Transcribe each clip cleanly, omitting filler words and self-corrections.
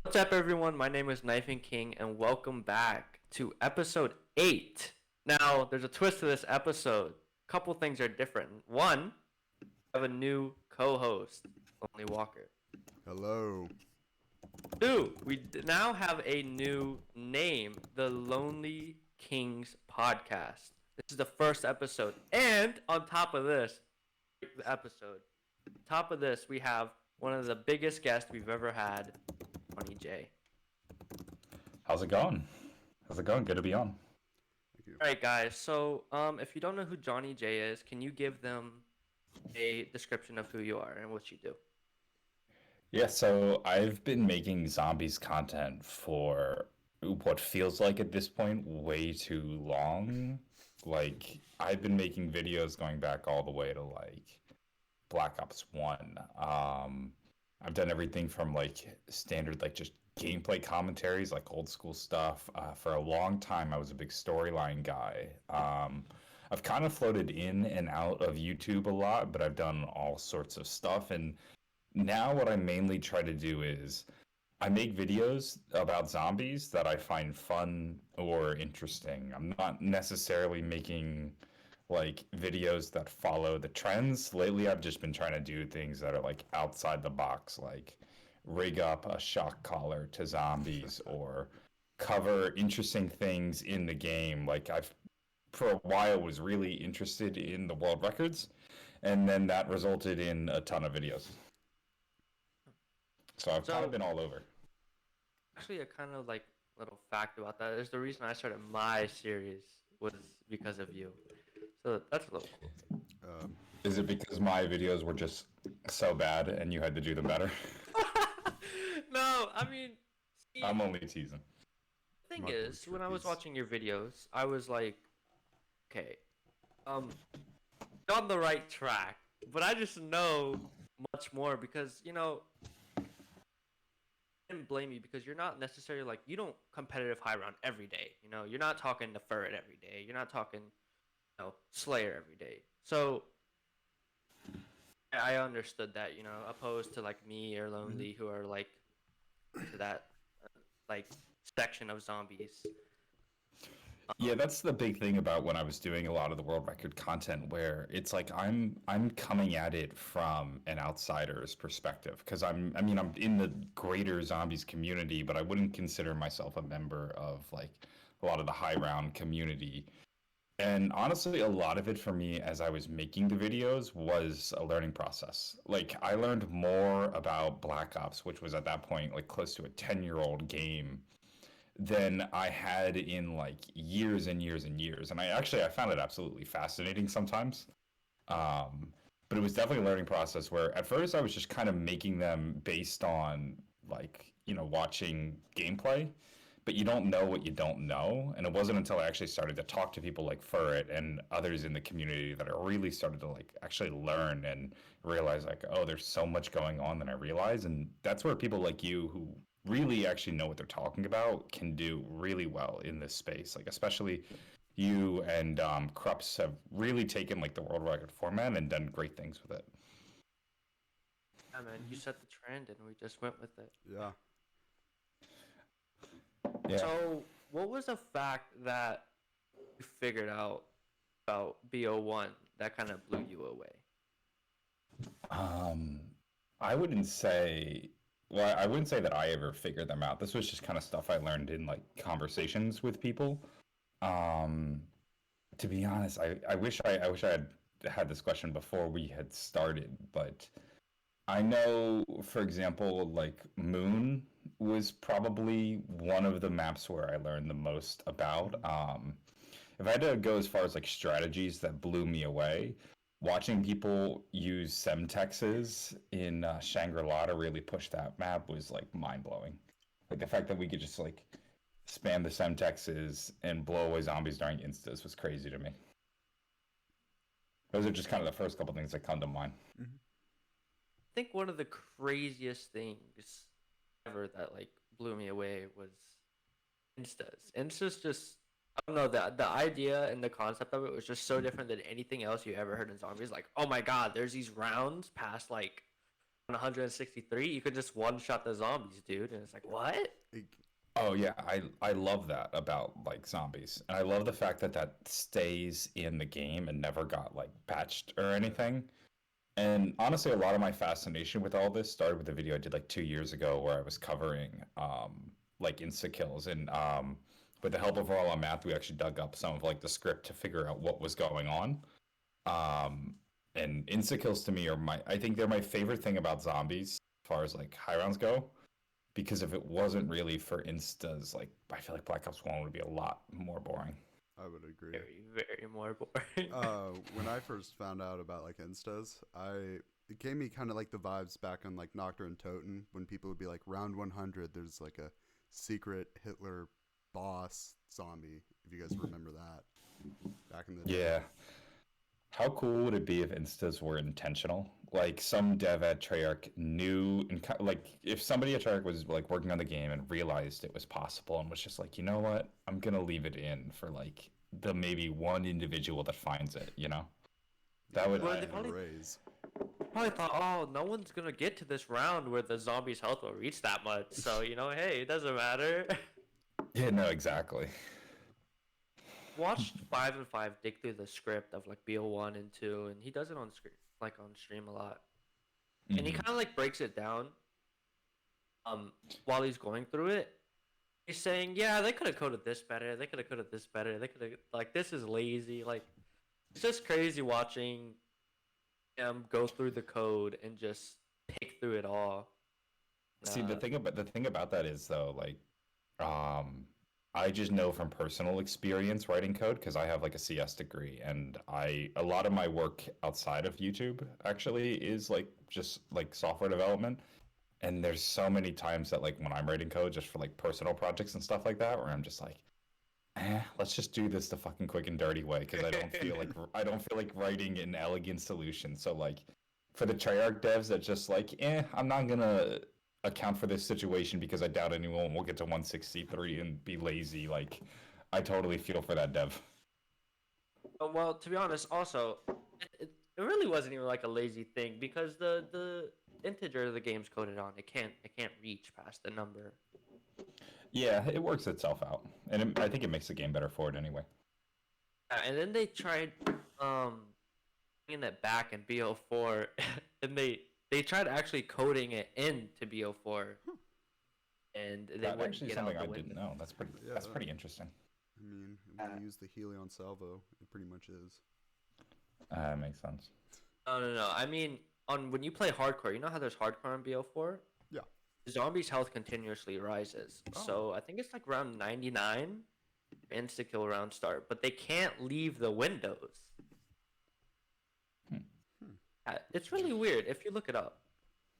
What's up, everyone? My name is Knife and King, and welcome back to episode 8. Now, there's a twist to this episode. A couple things are different. One, I have a new co host, Lonely Walker. Hello. Two, we now have a new name, the Lonely Kings podcast. This is the first episode. And on top of this, the episode, top of this, we have one of the biggest guests we've ever had, johnyj. How's it going? How's it going? Good to be on. Thank you. All right, guys. So, if you don't know who johnyj is, can you give them a description of who you are and what you do? Yeah, so I've been making zombies content for what feels like at this point way too long. Like, I've been making videos going back all the way to like Black Ops 1. I've done everything from like standard, like just gameplay commentaries, like old school stuff. For a long time, I was a big storyline guy. I've kind of floated in and out of YouTube a lot, but I've done all sorts of stuff. And now what I mainly try to do is I make videos about zombies that I find fun or interesting. I'm not necessarily making like videos that follow the trends. Lately, I've just been trying to do things that are like outside the box, like rig up a shock collar to zombies or cover interesting things in the game. Like I've for a while was really interested in the world records, and then that resulted in a ton of videos. So I've kind of So, been all over. actually, a kind of like little fact about that is the reason I started my series was because of you. So that's a little cool. Um, Is it because my videos were just so bad and you had to do them better? No, I mean, see, I'm only teasing. the thing Mark is, when I was Trophies. watching your videos, I was like, okay, um, you're on the right track, but I just know much more because I didn't blame you because you're not necessarily like you don't competitive high round every day. You're not talking to Furret every day. You're not talking, Slayer every day. So I understood that, opposed to like me or mhm. Lonely who are like into that like section of zombies. Yeah, Um, that's the big thing about when I was doing a lot of the world record content where it's like I'm coming at it from an outsider's perspective because I'm in the greater zombies community, but I wouldn't consider myself a member of like a lot of the high round community. And honestly, a lot of it for me as I was making the videos was a learning process. Like I learned more about Black Ops, which was at that point like close to a 10-year-old game than I had in like years and years and years. And I found it absolutely fascinating sometimes. Um, but it was definitely a learning process where at first I was just kind of making them based on like, watching gameplay, but you don't know what you don't know. And it wasn't until I actually started to talk to people like Furret and others in the community that I really started to like actually learn and realize like, oh, there's so much going on than I realize. And that's where people like you who really actually know what they're talking about can do really well in this space. Like especially you and Krups have really taken like the world record format and done great things with it. yeah, man, you set the trend and we just went with it. Yeah. Yeah. So, what was a fact that you figured out about BO1 that kind of blew you away? Um, I wouldn't say, well, I wouldn't say that I ever figured them out. This was just kind of stuff I learned in like conversations with people. Um, to be honest, I wish I had this question before we had started, but I know, for example, like Moon was probably one of the maps where I learned the most about. If I had to go as far as like strategies that blew me away, watching people use semtexes in Shangri-La to really push that map was like mind blowing. Like the fact that we could just like spam the semtexes and blow away zombies during instas was crazy to me. Those are just kind of the first couple things that come to mind. Mhm. I think one of the craziest things ever that like blew me away was instas. Instas just I don't know the idea and the concept of it was just so different than anything else you ever heard in zombies. Like, oh my god, there's these rounds past like on 163, you could just one shot the zombies, dude. And it's like, what? It, Oh yeah, I love that about like zombies, and I love the fact that that stays in the game and never got like patched or anything. And honestly, a lot of my fascination with all this started with a video I did like 2 years ago where I was covering like insta kills, and with the help of Raw Math, we actually dug up some of like the script to figure out what was going on. Um, and insta kills to me are I think they're my favorite thing about zombies as far as like high rounds go, because if it wasn't really for instas, like I feel like Black Ops 1 would be a lot more boring. I would agree. Very, very more boring. When I first found out about like instas, it gave me kind of like the vibes back on like Nocturne Toten when people would be like round 100. There's like a secret Hitler boss zombie. If you guys remember that back in the day. Yeah. How cool would it be if instas were intentional? Like some dev at Treyarch knew, and like if somebody at Treyarch was like working on the game and realized it was possible and was just like, you know what, I'm gonna leave it in for like the maybe one individual that finds it. That would. Well, they probably thought, oh, no one's gonna get to this round where the zombies' health will reach that much. So hey, it doesn't matter. Yeah, no, exactly. Watched 5 and 5 dig through the script of like BO1 and 2, and he does it on screen, like on stream a lot, and he Mhm. kind of like breaks it down. While he's going through it, he's saying, yeah, they could have coded this better. They could have coded this better. They could have like this is lazy. Like it's just crazy watching him go through the code and just pick through it all. See, the thing about that is though, like, um, I just know from personal experience writing code because I have like a CS degree, and a lot of my work outside of YouTube actually is like just like software development. And there's so many times that like when I'm writing code just for like personal projects and stuff like that, where I'm just like, let's just do this the fucking quick and dirty way because I don't feel like writing an elegant solution. So like for the Treyarch devs that just like, I'm not gonna account for this situation because I doubt anyone will get to 163 and be lazy. Like, I totally feel for that dev. Well, to be honest, also, it really wasn't even like a lazy thing because the integer the game's coded on, it can't reach past the number. Yeah, it works itself out, and I think it makes the game better for it anyway. And then they tried bringing it back in BO4, and they tried actually coding it into BO4, and they That wouldn't actually get something out I the didn't window. know. Yeah, That's pretty interesting. I mean, when you use the Helion salvo, it pretty much is. Makes sense. No. I mean, on when you play hardcore, you know how there's hardcore on BO4? Yeah. Zombies' health continuously rises. Oh. So I think it's like around 99 insta kill round start, but they can't leave the windows. It's really weird if you look it up.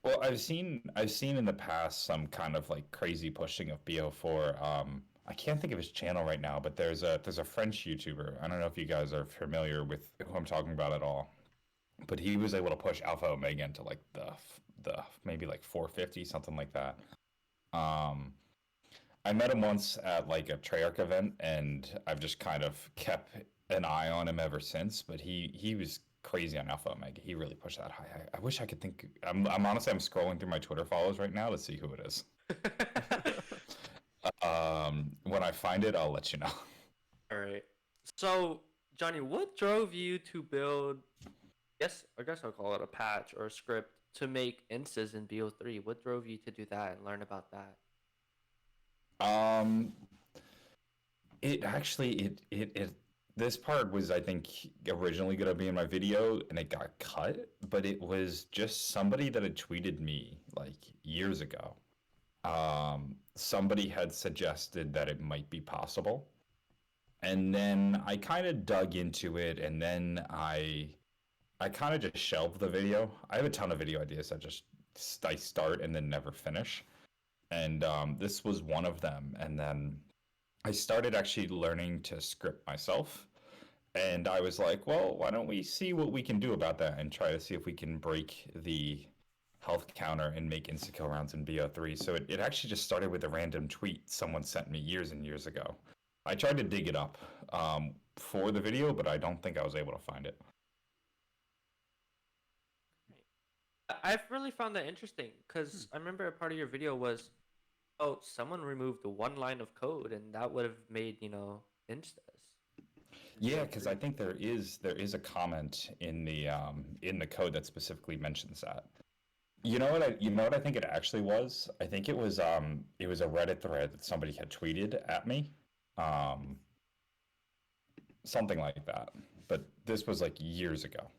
Well, I've seen in the past some kind of like crazy pushing of BO4. I can't think of his channel right now, but there's a French YouTuber. I don't know if you guys are familiar with who I'm talking about at all, but he was able to push Alpha Omega into like the maybe like 450, something like that. Um, I met him once at like a Treyarch event, and I've just kind of kept an eye on him ever since. But he was crazy on Alpha Omega. He really pushed that high. I wish I could think. I'm honestly I'm scrolling through my Twitter follows right now to see who it is. When I find it, I'll let you know. All right. So, Johnny, what drove you to build? Yes, I guess I'll call it a patch or a script to make instas in BO3. What drove you to do that and learn about that? Um, it actually it this part was I think originally gonna be in my video and it got cut, but it was just somebody that had tweeted me like years ago. Somebody had suggested that it might be possible. And then I kind of dug into it, and then I kind of just shelved the video. I have a ton of video ideas that just I start and then never finish, and this was one of them. And then I started actually learning to script myself, and I was like, well, why don't we see what we can do about that and try to see if we can break the health counter and make insta-kill rounds in BO3. So it actually just started with a random tweet someone sent me years and years ago. I tried to dig it up for the video, but I don't think I was able to find it. I've really found that interesting because I remember a part of your video was, oh, someone removed the one line of code and that would have made, instas. Yeah, because I think there is a comment in the code that specifically mentions that. You know what I think it actually was? I think it was a Reddit thread that somebody had tweeted at me. Um Something like that. But this was like years ago.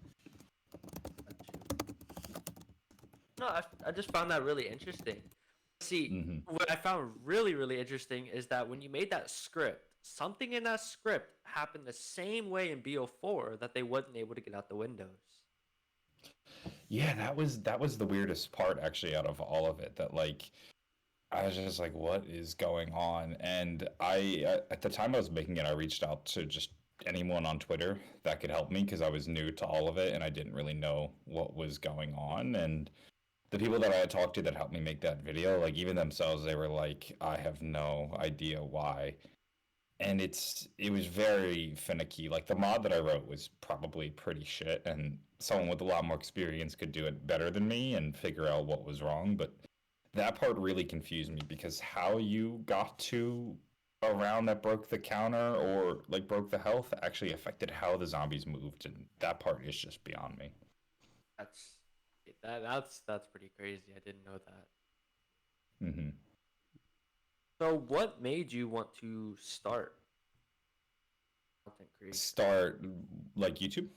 No, I just found that really interesting. See, Hmm. what I found really, really interesting is that when you made that script, something in that script happened the same way in BO4 that they wasn't able to get out the windows. Yeah, that was the weirdest part actually out of all of it. That like I was just like, what is going on? And at the time I was making it, I reached out to just anyone on Twitter that could help me because I was new to all of it and I didn't really know what was going on. And the people that I had talked to that helped me make that video, like even themselves, they were like, I have no idea why. And it was very finicky. Like the mod that I wrote was probably pretty shit, and someone with a lot more experience could do it better than me and figure out what was wrong. But that part really confused me because how you got to a round that broke the counter or like broke the health actually affected how the zombies moved, and that part is just beyond me. That's that's pretty crazy. I didn't know that. Hmm. So, what made you want to start content creation? Start like YouTube.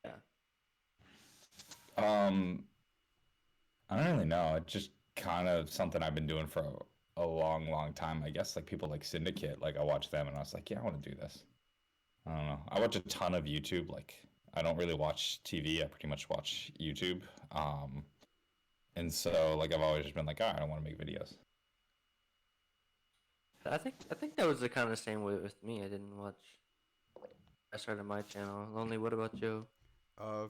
Yeah. Um, I don't really know. It's just kind of something I've been doing for a long, long time. I guess like people like Syndicate, like I watch them and I was like, yeah, I want to do this. I don't know. I watch a ton of YouTube. Like I don't really watch TV. I pretty much watch YouTube. And so like I've always just been like, all right, I want to make videos. I think that was the kind of same way with me. I didn't watch. I started my channel. Lonely. What about you?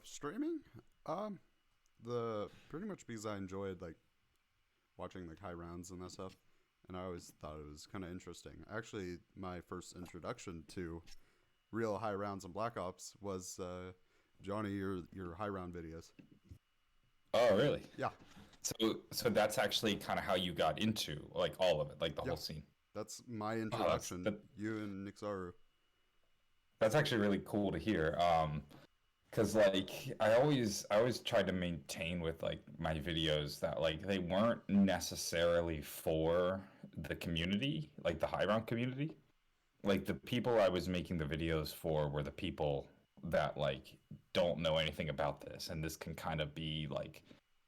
Streaming? Um, the pretty much because I enjoyed like watching like high rounds and that stuff, and I always thought it was kind of interesting. Actually, my first introduction to real high rounds and Black Ops was Johnny, your high round videos. Oh, really? Yeah, So that's actually kind of how you got into like all of it, like the yeah, whole scene. that's my Oh, that's introduction. You and Nixaru. that's actually really cool to hear. Because like I always tried to maintain with like my videos that like they weren't necessarily for the community, like the high round community. Like the people I was making the videos for were the people that like don't know anything about this, and this can kind of be like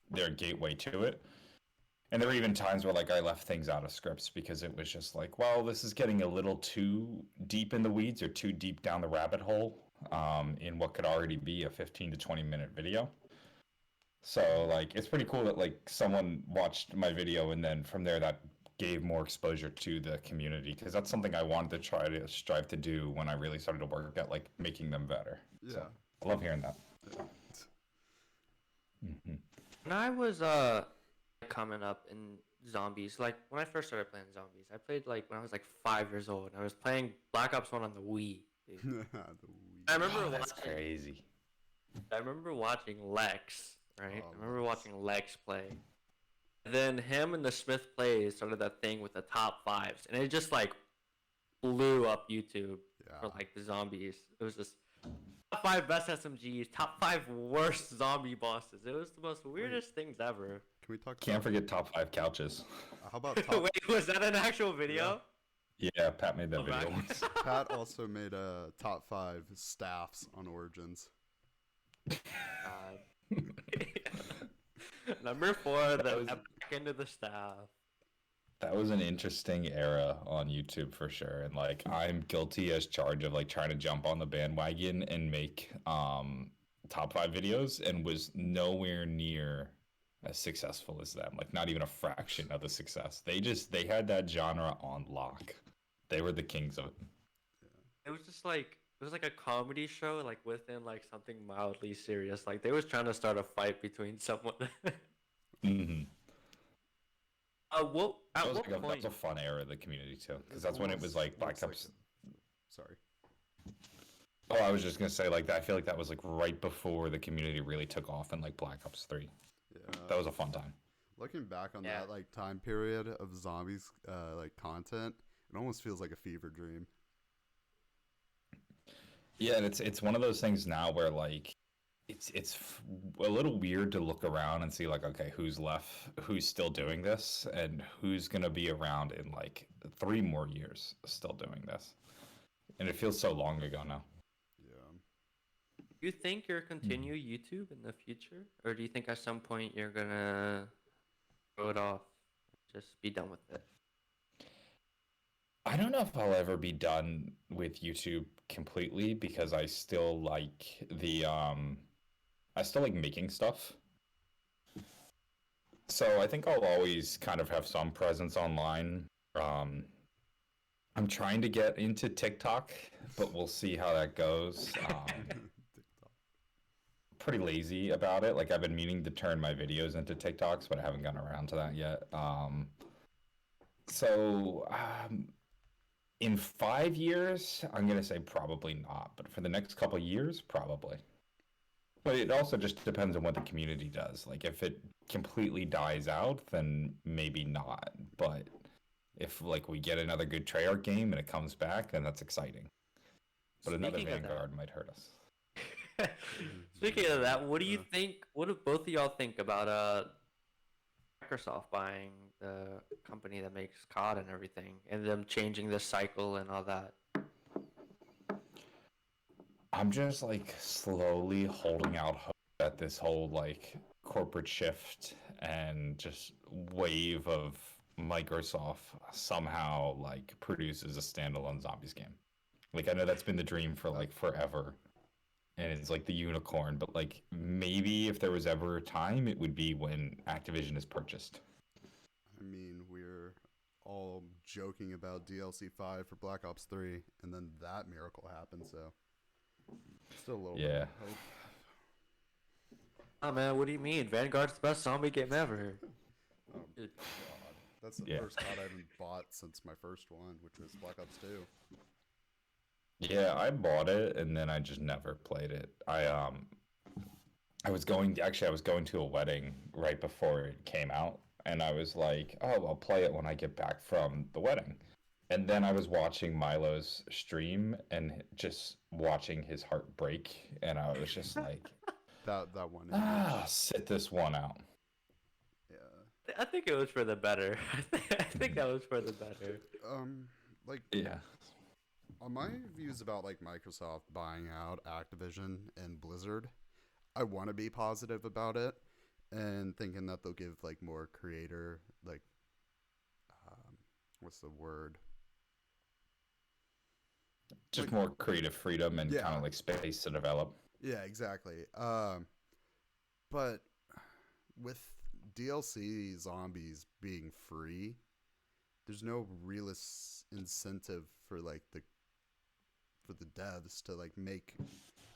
their gateway to it. And there were even times where like I left things out of scripts because it was just like, well, this is getting a little too deep in the weeds or too deep down the rabbit hole in what could already be a 15 to 20-minute video. So like it's pretty cool that like someone watched my video and then from there that gave more exposure to the community because that's something I wanted to try to strive to do when I really started to work at like making them better. So Yeah. I love hearing that. Yeah. Hmm. When I was coming up in zombies, like when I first started playing zombies, I played like when I was like 5 years old. I was playing Black Ops One on the Wii. Dude. The I Wii. remember Oh, that's watching. crazy. I remember watching Lex. Right. Oh, I remember Lex. watching Lex play. And then him and the Smith plays started that thing with the top fives, and it just like blew up YouTube for Yeah. like the zombies. It was just top five best SMGs, top five worst zombie bosses. It was the most weirdest things ever. Can we talk Can't about forget top five couches. how about top? Wait, was that an actual video? Yeah, Pat made that Oh, video back- once. Pat also made a top five staffs on Origins. God. Number four, the was- back end of the staff. That was an interesting era on YouTube for sure. And like I'm guilty as charged of like trying to jump on the bandwagon and make top five videos and was nowhere near as successful as them. Like not even a fraction of the success. They had that genre on lock. They were the kings of it. It was just like it was like a comedy show, like within like something mildly serious. Like they was trying to start a fight between someone. Hmm. What at That was, what like that point? was a fun era of the community too, because that's when it was like Black Ops. Sorry. Oh, I was just gonna say like that. I feel like that was like right before the community really took off in like Black Ops 3. Yeah. That was a fun time. Looking back on Yeah. that like time period of zombies like content, it almost feels like a fever dream. Yeah, and it's one of those things now where like it's a little weird to look around and see like okay, who's left, who's still doing this, and who's gonna be around in like 3 more years still doing this. And it feels so long ago now. Yeah. Do you think you'll continue YouTube in the future, or do you think at some point you're gonna throw it off, just be done with it? I don't know if I'll ever be done with YouTube completely because I still like I still like making stuff. So I think I'll always kind of have some presence online. Um, I'm trying to get into TikTok, but we'll see how that goes. TikTok. Pretty lazy about it. Like I've been meaning to turn my videos into TikToks, but I haven't gotten around to that yet. So in 5 years, I'm gonna say probably not, but for the next couple years, probably. But it also just depends on what the community does. Like if it completely dies out, then maybe not. But if like we get another good Treyarch game and it comes back, then that's exciting. But another Speaking of Vanguard might hurt us. that, speaking of that, what do you Yeah. think? What do both of y'all think about Microsoft buying the company that makes COD and everything, and them changing the cycle and all that? I'm just like slowly holding out hope that this whole like corporate shift and just wave of Microsoft somehow like produces a standalone zombies game. Like I know that's been the dream for like forever. And it's like the unicorn, but like maybe if there was ever a time, it would be when Activision is purchased. I mean, we're all joking about DLC 5 for Black Ops 3, and then that miracle happened, so still a little bit Yeah. of hope. Oh man, what do you mean? Vanguard's the best zombie game ever. Oh, Dude. God. That's the Yeah. first COD I haven't bought since my first one, which was Black Ops 2. Yeah, I bought it and then I just never played it. I was going actually I was going to a wedding right before it came out and I was like, "Oh, I'll play it when I get back from the wedding." And then I was watching Milo's stream and just watching his heart break and I was just like, That one "Ah, image. sit this one out." Yeah. I think it was for the better. I think that was for the better. Like, Yeah. on my views about, like, Microsoft buying out Activision and Blizzard, I want to be positive about it and thinking that they'll give, like, more creator, like, what's the word? Just Like, more creative freedom and kind yeah. of like space to develop. Yeah, exactly. But with DLC zombies being free, there's no real incentive for like the devs to like make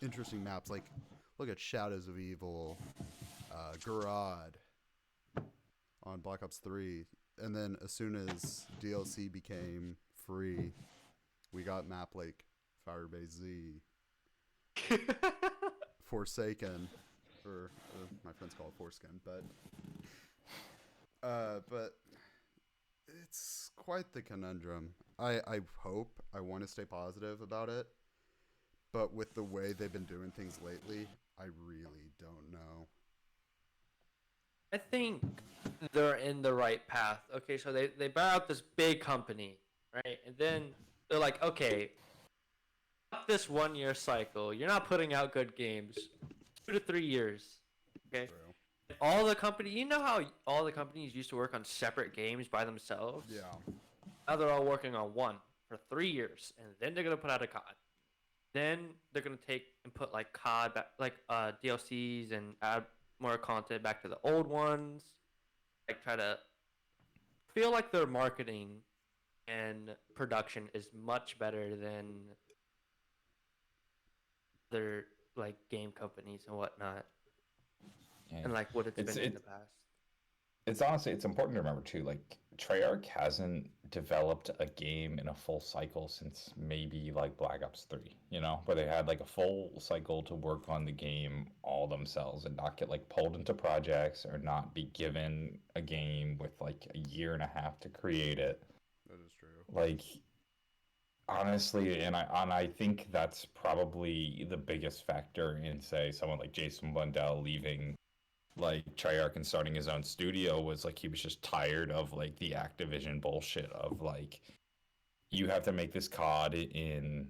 interesting maps. Like, look at Shadows of Evil, Garad on Black Ops 3, and then as soon as DLC became free, we got map like Firebase Z, Forsaken, or my friends call it Foreskin, but it's quite the conundrum. I hope I want to stay positive about it, but with the way they've been doing things lately, I really don't know. I think they're in the right path. Okay, so they buy out this big company, right? And then they're like, okay, this 1 year cycle, you're not putting out good games. 2 to 3 years. Okay. True. All the company, you know how all the companies used to work on separate games by themselves? Yeah. Now they're all working on one for 3 years, and then they're gonna put out a COD. Then they're gonna take and put like COD back, like DLCs and add more content back to the old ones. Like try to feel like their marketing and production is much better than their like game companies and whatnot, Yeah. and like what it's It's been in it the past. it's honestly it's important to remember too. Like Treyarch hasn't developed a game in a full cycle since maybe like Black Ops 3, where they had like a full cycle to work on the game all themselves and not get like pulled into projects or not be given a game with like a year and a half to create it. That is true. Like honestly, and I think that's probably the biggest factor in say someone like Jason Blundell leaving like Treyarch and starting his own studio was like he was just tired of like the Activision bullshit of like you have to make this COD in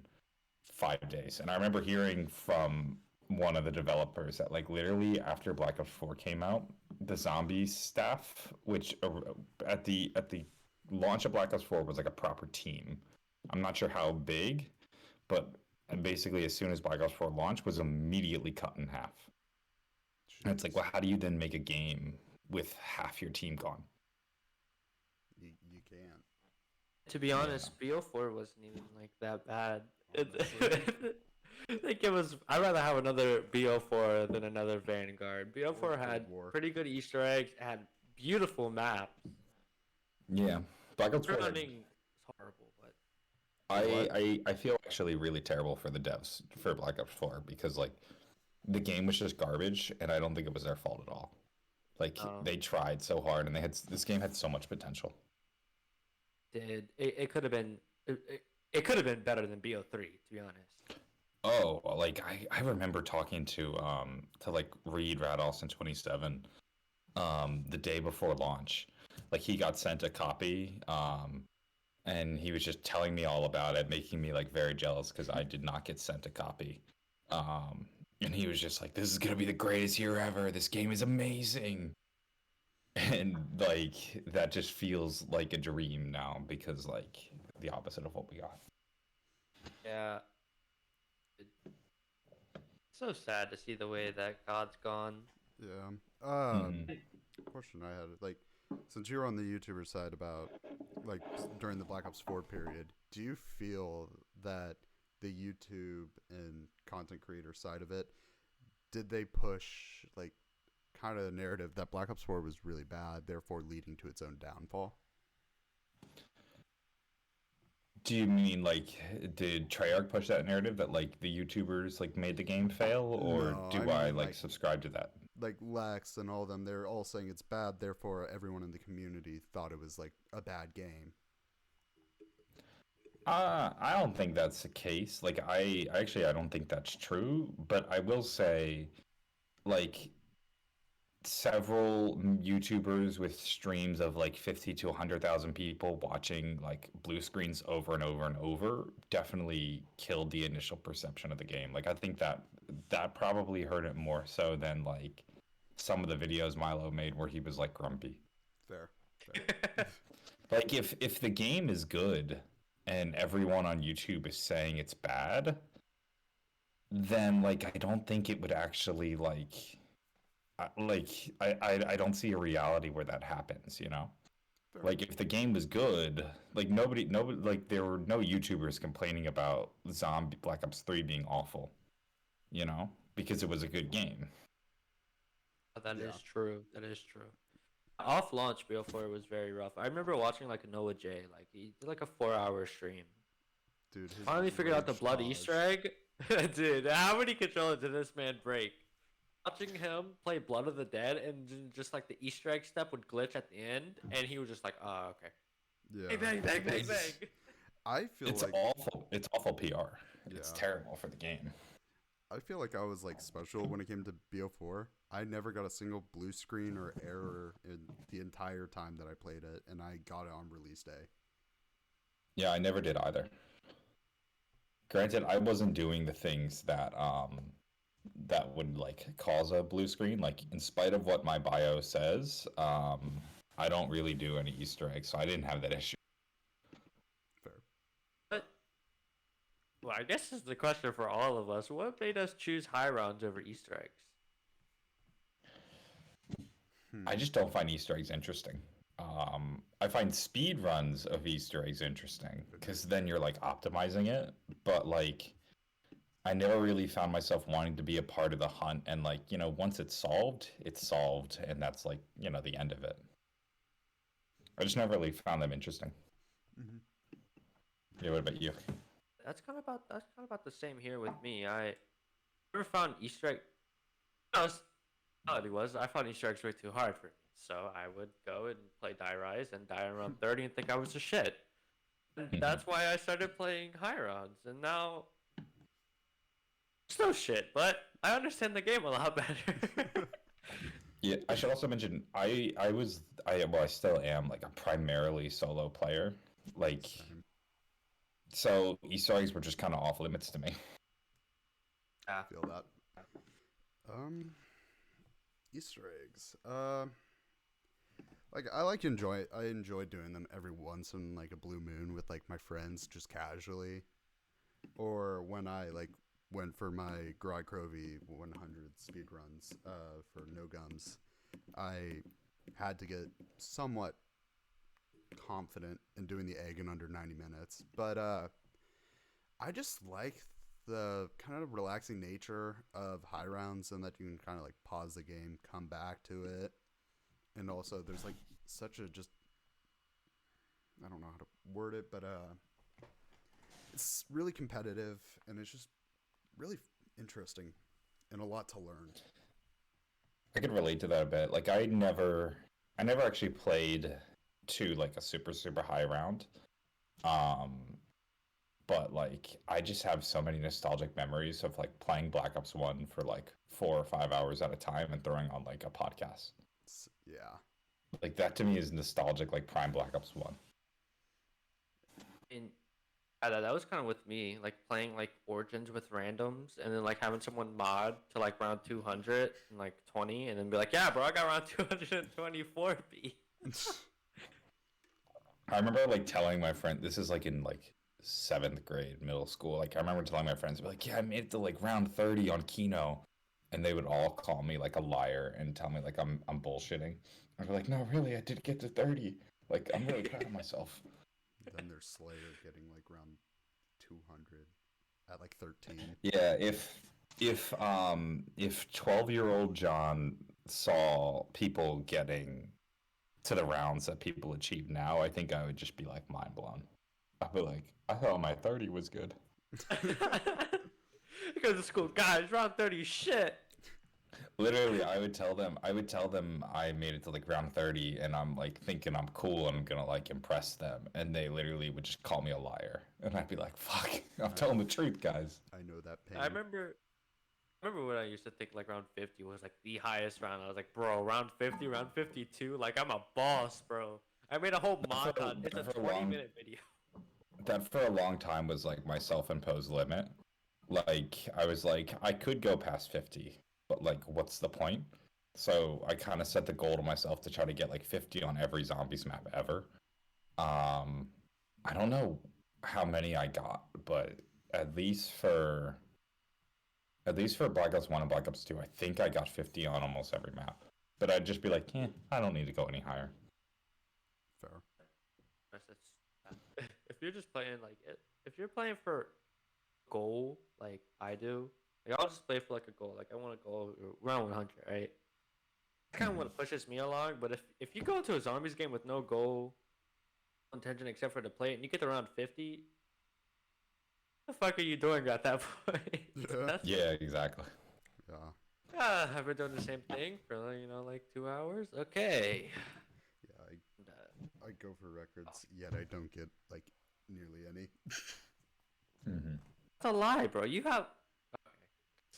5 days. And I remember hearing from one of the developers that like literally after Black Ops 4 came out, the zombies staff, which at the launch of Black Ops 4 was like a proper team. I'm not sure how big, but basically as soon as Black Ops 4 launched was immediately cut in half. And it's like, well, how do you then make a game with half your team gone? You can't. To be honest, BO4 wasn't even like that bad. Like it was. I'd rather have another BO4 than another Vanguard. BO4 had pretty good Easter eggs, had beautiful maps. Yeah, Black Ops 4. Running is horrible, but I feel actually really terrible for the devs for Black Ops 4 because like the game was just garbage and I don't think it was their fault at all. Like they tried so hard and this game had so much potential. it could have been it could have been better than BO3 to be honest. Oh, like I remember talking to like Reed Radolson 27 the day before launch. Like he got sent a copy and he was just telling me all about it, making me like very jealous because I did not get sent a copy. And he was just like, "This is gonna be the greatest year ever. This game is amazing." And like that just feels like a dream now because like the opposite of what we got. Yeah, it's so sad to see the way that God's gone. Yeah. Mhm. Question I had, like, since you're on the YouTuber side about, like, during the Black Ops 4 period, do you feel that the YouTube and content creator side of it, did they push, like, kind of a narrative that Black Ops 4 was really bad, therefore leading to its own downfall? Do you mean like did Treyarch push that narrative that like the YouTubers like made the game fail, or No, I do I mean, like subscribe to that? like Lex and all of them, they're all saying it's bad, therefore everyone in the community thought it was, like, a bad game. I don't think that's the case. Like I don't think that's true, but I will say like several YouTubers with streams of like 50 to 100,000 people watching like blue screens over and over and over definitely killed the initial perception of the game. Like I think that probably hurt it more so than like some of the videos Milo made where he was like grumpy. Fair. Fair. Like if the game is good and everyone on YouTube is saying it's bad, then like I don't think it would actually I don't see a reality where that happens, you know? Fair. Like if the game was good, like nobody like there were no YouTubers complaining about Zombie Black Ops 3 being awful, because it was a good game. That Yeah. is true. That is true. Off launch, BO4 was very rough. I remember watching like a Noah J. Like he did like a 4-hour stream. Dude, his Finally figured out the rage blood dodge. Easter egg. Dude, how many controllers did this man break? Watching him play Blood of the Dead and just like the Easter egg step would glitch at the end, and he was just like, "Oh, okay." Yeah. Bang, bang, bang, bang, bang. I feel It's like awful. It's awful PR. It's Yeah. terrible for the game. I feel like I was like special when it came to BO4. I never got a single blue screen or error in the entire time that I played it, and I got it on release day. Yeah, I never did either. Granted, I wasn't doing the things that would like cause a blue screen. Like in spite of what my bio says, I don't really do any Easter eggs, so I didn't have that issue. Fair. But well, I guess this is the question for all of us. What made us choose high rounds over Easter eggs? I just don't find Easter eggs interesting. I find speed runs of Easter eggs interesting because then you're like optimizing it, but like I never really found myself wanting to be a part of the hunt and like, once it's solved, and that's like, the end of it. I just never really found them interesting. Mm-hmm. Yeah, what about you? That's kind of about the same here with me. I never found Easter egg. No, reality was I found Easter eggs way too hard for me. So I would go and play Die Rise and die around 30 and think I was a shit. And that's why I started playing high rounds. And now, still shit, but I understand the game a lot better. Yeah, I should also mention I still am like a primarily solo player. Like Same. so Easter eggs were just kind of off limits to me. Ah, Feel that. Easter eggs. Like I enjoy doing them every once in like a blue moon with like my friends, just casually, or when I like went for my Gronkrovy 100 speed runs for no gums. I had to get somewhat confident in doing the egg in under 90 minutes, but I just like the kind of relaxing nature of high rounds and that you can kind of like pause the game, come back to it, and also there's like such a just I don't know how to word it, but it's really competitive and it's just really interesting and a lot to learn. I could relate to that a bit. Like I never actually played to like a super high round. Um, but like I just have so many nostalgic memories of like playing Black Ops 1 for like 4 or 5 hours at a time and throwing on like a podcast. Yeah, Like that to me is nostalgic, like prime Black Ops 1. and that was kind of with me, like playing like Origins with randoms, and then like having someone mod to like round 200 and like 20, and then be like, yeah, bro, I got round 224 B. I remember like telling my friend, this is like in like seventh grade, middle school. Like I remember telling my friends, like, yeah, I made it to like round 30 on Kino. And they would all call me like a liar and tell me like I'm bullshitting. I'd be like, no, really, I did get to 30. Like I'm really proud of myself. then there's Slayer getting like around 200 at like 13. Yeah, if 12-year-old John saw people getting to the rounds that people achieve now, I think I would just be like mind blown. I'd be like, I thought my 30 was good. Because the school, guys, round 30 shit. Literally, I made it to like round 30 and I'm like thinking I'm cool and I'm gonna like impress them. And they literally would just call me a liar. And I'd be like, fuck, I'm telling the truth, guys. I know that pain. I remember when I used to think like round 50 was like the highest round. I was like, bro, round 50, round 52, like I'm a boss, bro. I made a whole montage. It's a 20-minute video. That for a long time was like my self-imposed limit. Like I was like, I could go past 50, but like, what's the point? So I kind of set the goal to myself to try to get like 50 on every zombies map ever. Um, I don't know how many I got, but at least for Black Ops 1 and Black Ops 2, I think I got 50 on almost every map. But I'd just be like, I don't need to go any higher. Fair. If you're just playing like if you're playing for goal like I do, like I'll just play for like a goal. Like I want to go around 100, right? Kind of what pushes me along. But if you go into a zombies game with no goal intention except for to play it, and you get to around 50, what the fuck are you doing at that point? Yeah. Yeah, exactly. Yeah. I've been doing the same thing for like 2 hours. Okay. Yeah. I go for records, yet I don't get like nearly any. Mm-hmm. That's a lie, bro. You have.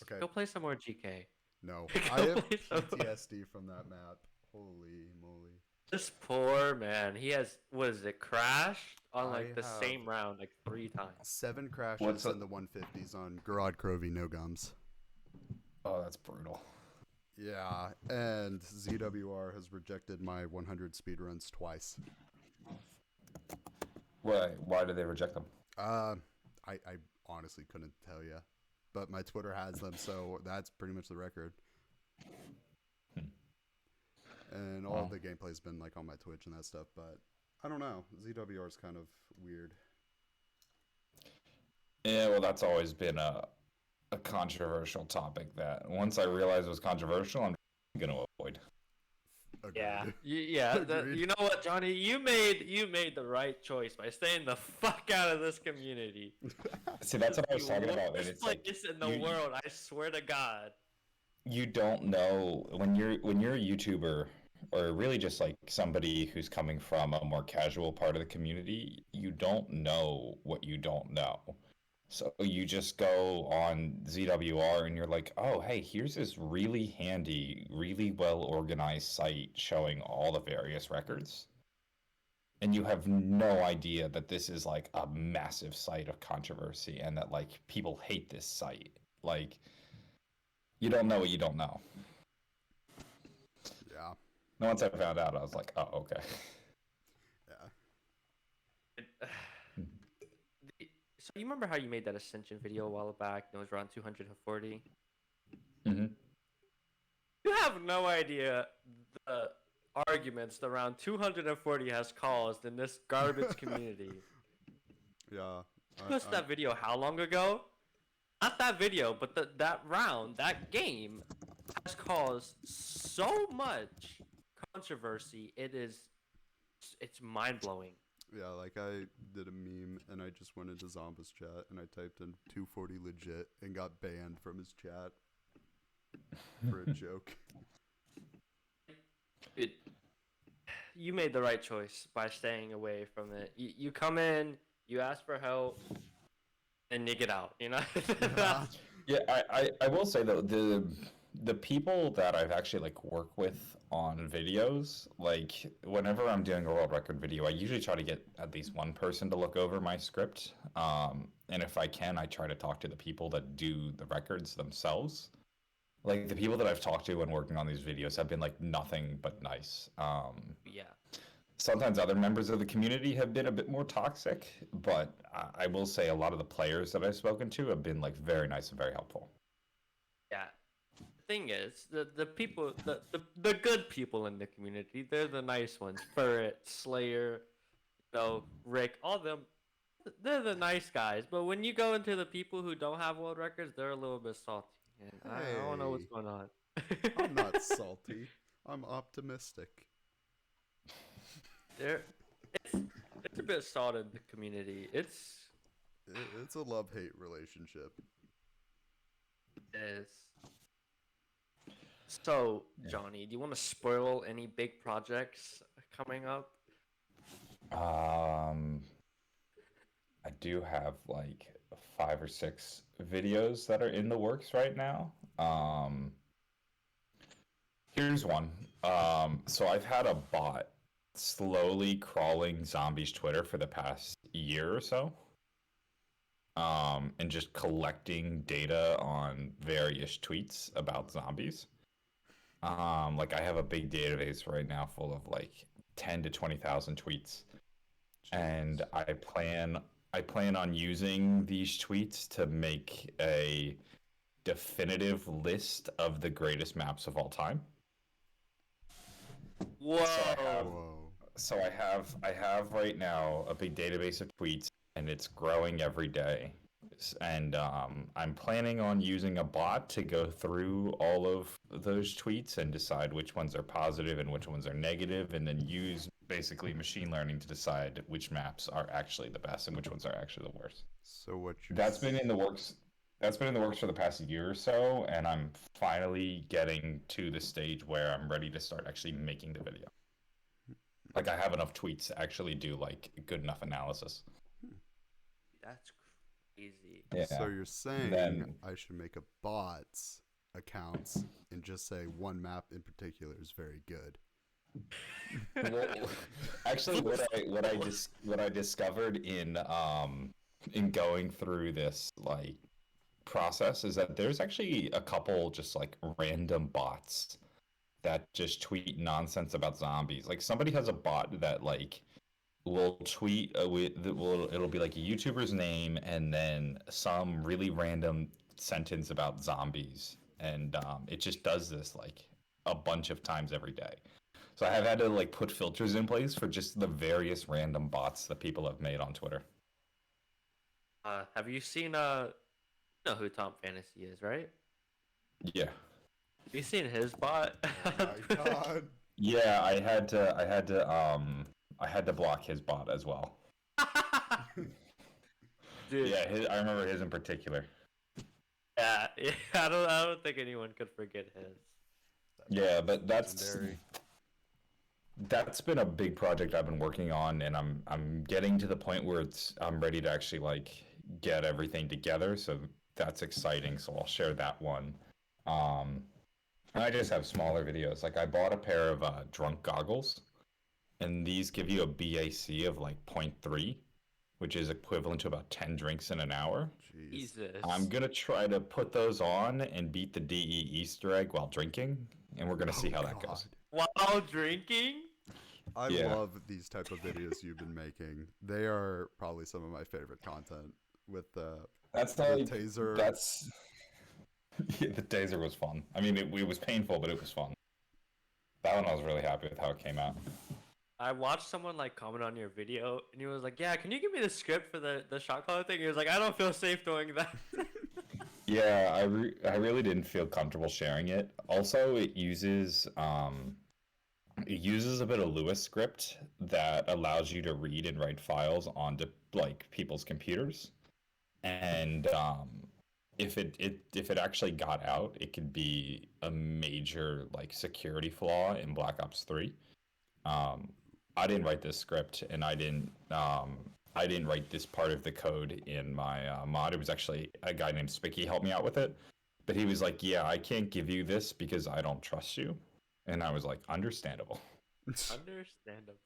Okay. Okay. Go play some more GK. No, Go I have play some more. PTSD from that map. Holy moly. This poor man. He has. What is it? Crashed on like I the have- same round like 3 times. 7 crashes What's in the 150s on Garad Crovey, no gums. Oh, that's brutal. Yeah, and ZWR has rejected my 100 speedruns twice. Why did they reject them? I honestly couldn't tell you, but my Twitter has them, so that's pretty much the record. And all the gameplay's been like on my Twitch and that stuff, but I don't know. ZWR is kind of weird. Yeah, well, that's always been a controversial topic that once I realized it was controversial, I'm going to avoid. Yeah, good. Agreed. you know what, Johnny? You made the right choice by staying the fuck out of this community. See, that's what I was The talking about, and worst it's like place in the you world. I swear to God. you don't know when you're a YouTuber or really just like somebody who's coming from a more casual part of the community, you don't know what you don't know. So you just go on ZWR and you're like, oh, hey, here's this really handy, really well organized site showing all the various records. And you have no idea that this is like a massive site of controversy and that like people hate this site. Like, you don't know what you don't know. Yeah. And once I found out, I was like, oh, okay. Yeah. So you remember how you made that Ascension video a while back? And it was around 240. hmm You have no idea the arguments that around 240 has caused in this garbage community. Yeah. You posted that video how long ago? Not that video, but that round, that game has caused so much controversy. It's mind blowing. Yeah, like I did a meme and I just went into Zomba's chat and I typed in 240 legit and got banned from his chat for a joke. You made the right choice by staying away from it. You come in, you ask for help, and you get out. You know. Yeah, I will say though the people that I've actually like worked with on videos, like whenever I'm doing a world record video, I usually try to get at least one person to look over my script. And if I can, I try to talk to the people that do the records themselves. Like the people that I've talked to when working on these videos have been like nothing but nice. Yeah. Sometimes other members of the community have been a bit more toxic, but I will say a lot of the players that I've spoken to have been like very nice and very helpful. Yeah. The thing is, the people, the good people in the community, they're the nice ones. Furret, Slayer, Rick, all them. They're the nice guys. But when you go into the people who don't have world records, they're a little bit salty. And I don't know what's Hey, going on. I'm not salty. I'm optimistic. There, it's a bit salty in the community. It's a love-hate relationship. Is. So, Johnny, do you want to spoil any big projects coming up? I do have like 5 or 6 videos that are in the works right now. Here's one. So I've had a bot slowly crawling zombies Twitter for the past year or so. And just collecting data on various tweets about zombies. Like I have a big database right now full of like 10 to 20,000 tweets. And I plan on using these tweets to make a definitive list of the greatest maps of all time. Whoa! Whoa. So I have right now a big database of tweets, and it's growing every day. And I'm planning on using a bot to go through all of those tweets and decide which ones are positive and which ones are negative, and then use basically machine learning to decide which maps are actually the best and which ones are actually the worst. So what you That's been in the works. That's been in the works for the past year or so, and I'm finally getting to the stage where I'm ready to start actually making the video. Like I have enough tweets to actually do like good enough analysis. That's crazy. Yeah. So you're saying Then- I should make a bot's accounts and just say one map in particular is very good. Well, actually, what I discovered in going through this like process is that there's actually a couple just like random bots that just tweet nonsense about zombies. Like somebody has a bot that like will tweet it'll be like a YouTuber's name and then some really random sentence about zombies, and it just does this like a bunch of times every day. So I have had to like put filters in place for just the various random bots that people have made on Twitter. Have you seen you know who Tom Fantasy is, right? Yeah. Have you seen his bot? Oh my god. Yeah, I had to block his bot as well. Dude, Yeah, I remember his in particular. yeah, I don't think anyone could forget his. Yeah, It's but legendary. that's been a big project I've been working on, and I'm getting to the point where I'm ready to actually like get everything together. So that's exciting. So I'll share that one. Um, and I just have smaller videos. Like I bought a pair of drunk goggles, and these give you a BAC of like zero point 0.3, which is equivalent to about 10 drinks in an hour. Jeez. I'm Jesus. gonna try to put those on and beat the DE Easter egg while drinking, and we're gonna Oh see how that God. goes. While drinking? I Yeah. love these type of videos you've been making. They are probably some of my favorite content with That's the like taser. that's yeah, the taser was fun. I mean, it was painful, but it was fun. That one I was really happy with how it came out. I watched someone like comment on your video, and he was like, "Yeah, can you give me the script for the shot caller thing?" He was like, "I don't feel safe doing that." Yeah, I really didn't feel comfortable sharing it. Also, it uses a bit of Lewis script that allows you to read and write files onto like people's computers. And if it actually got out, it could be a major like security flaw in Black Ops 3. Um, I didn't write this script, and I didn't write this part of the code in my mod. It was actually a guy named Spicky helped me out with it. But he was like, "Yeah, I can't give you this because I don't trust you," and I was like, "Understandable." Understandable.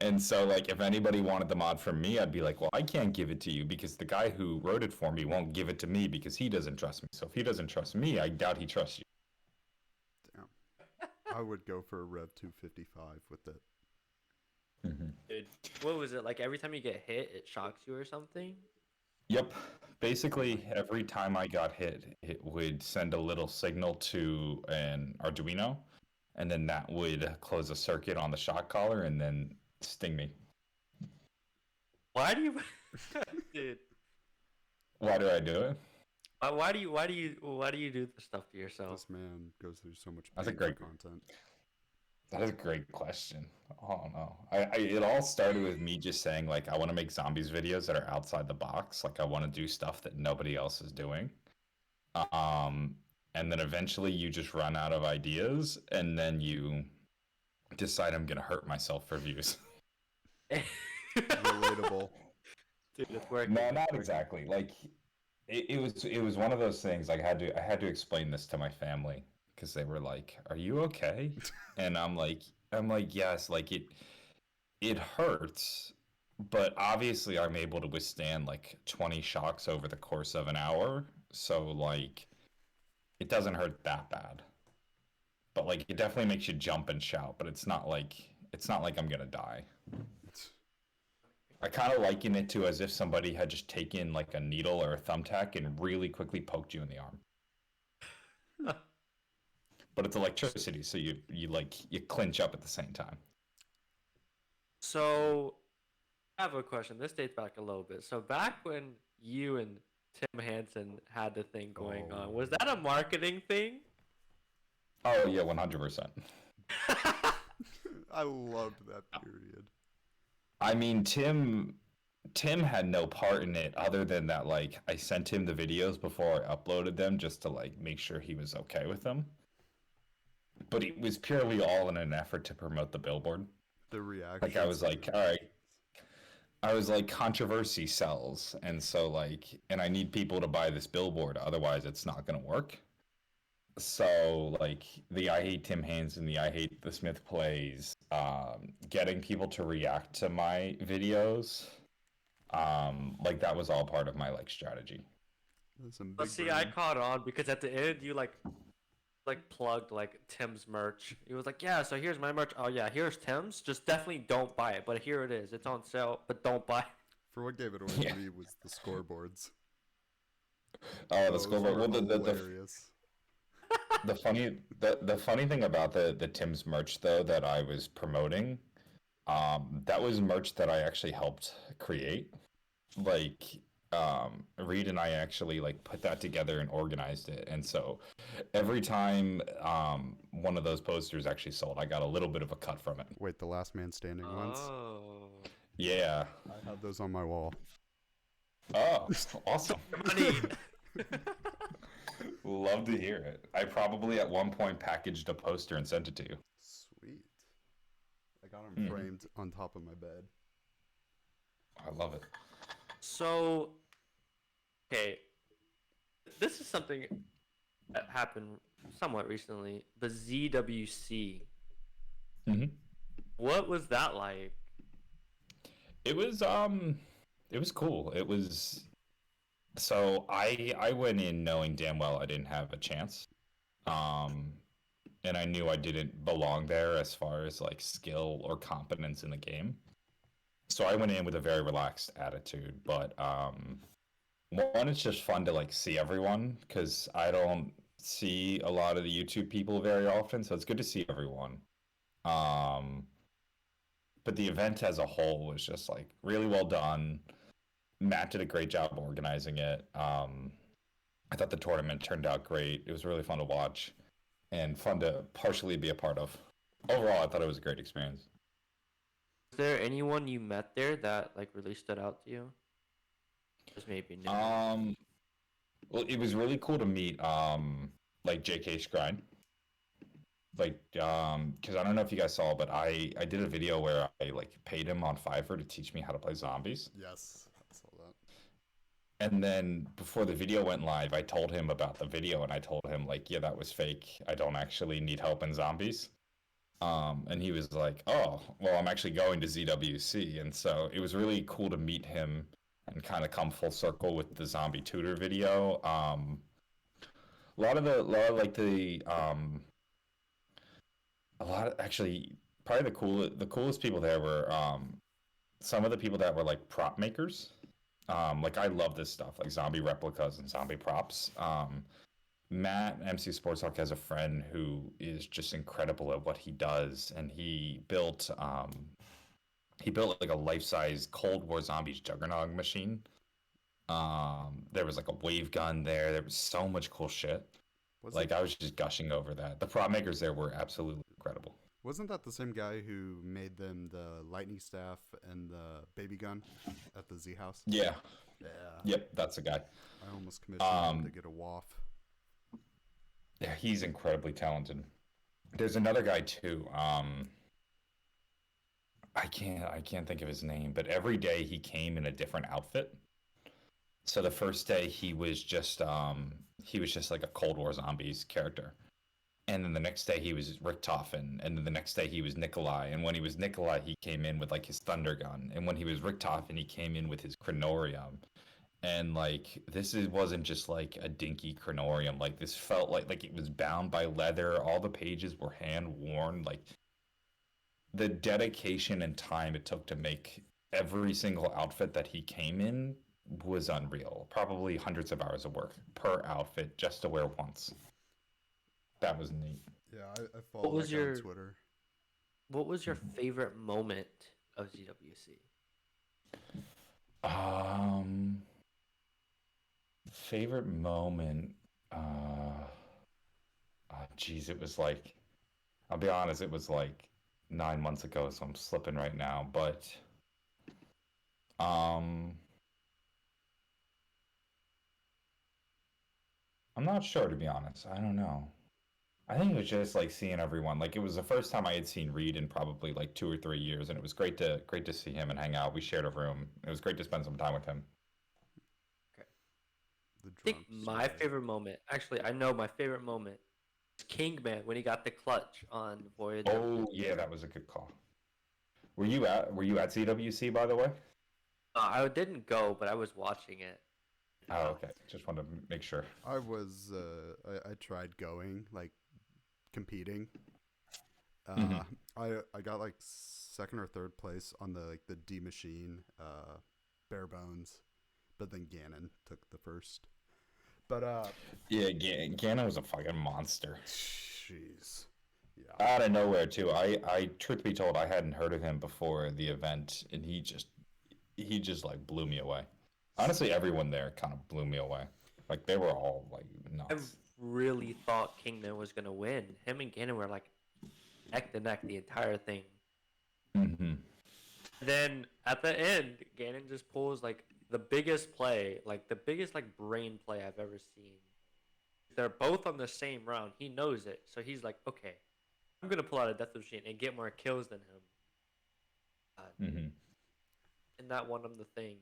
And so, like, if anybody wanted the mod from me, I'd be like, "Well, I can't give it to you because the guy who wrote it for me won't give it to me because he doesn't trust me. So if he doesn't trust me, I doubt he trusts you." Damn. I would go for a Rev 255 with it. Dude, what was it like? Every time you get hit, it shocks you or something? Yep. Basically, every time I got hit, it would send a little signal to an Arduino, and then that would close a circuit on the shock collar and then sting me. Why do you, dude? Why do I do it? Why do you do this stuff to yourself? This man goes through so much That's a painful great content. That is a great question. Oh no. It all started with me just saying like I want to make zombies videos that are outside the box. Like I want to do stuff that nobody else is doing. Um, and then eventually you just run out of ideas and then you decide I'm gonna hurt myself for views. Relatable. Dude, it's working. No, It's not working. exactly. Like it was one of those things. Like I had to explain this to my family because they were like, "Are you okay?" And I'm like, yes. Like it hurts, but obviously I'm able to withstand like 20 shocks over the course of an hour. So like it doesn't hurt that bad. But like it definitely makes you jump and shout. But it's not like I'm gonna die. I kind of liken it to as if somebody had just taken like a needle or a thumbtack and really quickly poked you in the arm. But it's electricity, so you clinch up at the same time. So, I have a question. This dates back a little bit. So, back when you and Tim Hansen had the thing going Oh, on, was that a marketing thing? Oh yeah, 100%. I loved that period. I mean, Tim had no part in it other than that like I sent him the videos before I uploaded them just to like make sure he was okay with them. But it was purely all in an effort to promote the billboard. The Like reactions. I was like controversy sells, and so like and I need people to buy this billboard otherwise it's not going to work. So like the I hate Tim Hansen, the I hate the Smith plays, getting people to react to my videos, like that was all part of my like strategy. Some But big see, I brain. caught on because at the end you like plugged like Tim's merch. He was like, "Yeah, so here's my merch. Oh yeah, here's Tim's. Just definitely don't buy it. But here it is. It's on sale, but don't buy it." For what gave it away Yeah. to me was the scoreboards. Oh, the Those scoreboard. were Well, hilarious. the funny thing about the Tim's merch though that I was promoting, that was merch that I actually helped create. Like Reed and I actually like put that together and organized it. And so every time one of those posters actually sold, I got a little bit of a cut from it. Wait, the Last Man Standing ones? Oh. Yeah. I have those on my wall. Oh, awesome. Money. Love to hear it. I probably at one point packaged a poster and sent it to you. Sweet. I got them framed on top of my bed. I love it. So, okay, this is something that happened somewhat recently. The ZWC. Mm-hmm. What was that like? It was cool. It was so I went in knowing damn well I didn't have a chance. And I knew I didn't belong there as far as like skill or competence in the game. So I went in with a very relaxed attitude, but one, it's just fun to like see everyone because I don't see a lot of the YouTube people very often, so it's good to see everyone. Um, but the event as a whole was just like really well done. Matt did a great job organizing it. I thought the tournament turned out great. It was really fun to watch and fun to partially be a part of. Overall, I thought it was a great experience. Was there anyone you met there that like really stood out to you? Just maybe new. Well, it was really cool to meet like JK Scrine. Like because I don't know if you guys saw, but I did a video where I like paid him on Fiverr to teach me how to play zombies. Yes, I saw that. And then before the video went live, I told him about the video and I told him like, yeah, that was fake. I don't actually need help in zombies. And he was like, oh, well, I'm actually going to ZWC. And so it was really cool to meet him and kind of come full circle with the zombie tutor video. Actually, probably the coolest people there were some of the people that were like prop makers. Like I love this stuff, like zombie replicas and zombie props. Matt, MC Sports Talk, has a friend who is just incredible at what he does, and he built like a life-size Cold War zombies juggernaut machine. There was like a wave gun there. There was so much cool shit. I was just gushing over that. The prop makers there were absolutely incredible. Wasn't that the same guy who made them the lightning staff and the baby gun at the Z House? Yeah. Yeah. Yep, that's the guy. I almost commissioned him to get a waff. Yeah, he's incredibly talented. There's another guy too. I can't think of his name, but every day he came in a different outfit. So the first day he was just like a Cold War zombies character. And then the next day he was Richtofen, and then the next day he was Nikolai. And when he was Nikolai, he came in with like his thunder gun. And when he was Richtofen, he came in with his Crenorium. And like wasn't just like a dinky Crenorium. Like this felt like it was bound by leather. All the pages were hand worn. Like the dedication and time it took to make every single outfit that he came in was unreal. Probably hundreds of hours of work per outfit just to wear once. That was neat. Yeah, I follow that guy on Twitter. What was your favorite moment of ZWC? Favorite moment. Geez, it was like, I'll be honest, it was like 9 months ago, so I'm slipping right now. But I'm not sure, to be honest. I don't know. I think it was just like seeing everyone. Like it was the first time I had seen Reed in probably like 2 or 3 years, and it was great to see him and hang out. We shared a room. It was great to spend some time with him. Okay. I think my favorite moment, actually, I know my favorite moment is Kingman when he got the clutch on Voyage. Oh yeah, that was a good call. Were you at CWC, by the way? I didn't go, but I was watching it. Oh, okay. Just wanted to make sure. I was I tried going, like competing. I got like second or third place on the D machine, bare bones, but then Gannon took the first. But yeah, Gannon was a fucking monster. Jeez. Yeah. Out of nowhere too. I truth be told, I hadn't heard of him before the event, and he just like blew me away. Honestly, everyone there kind of blew me away. Like they were all like I nuts. really thought Kingman was gonna win. Him and Gannon were like neck to neck the entire thing. Hmm. Then at the end, Gannon just pulls like the biggest play, like the biggest like brain play I've ever seen. They're both on the same round. He knows it, so he's like, okay, I'm gonna pull out a death machine and get more kills than him. Hmm. And that won him the thing.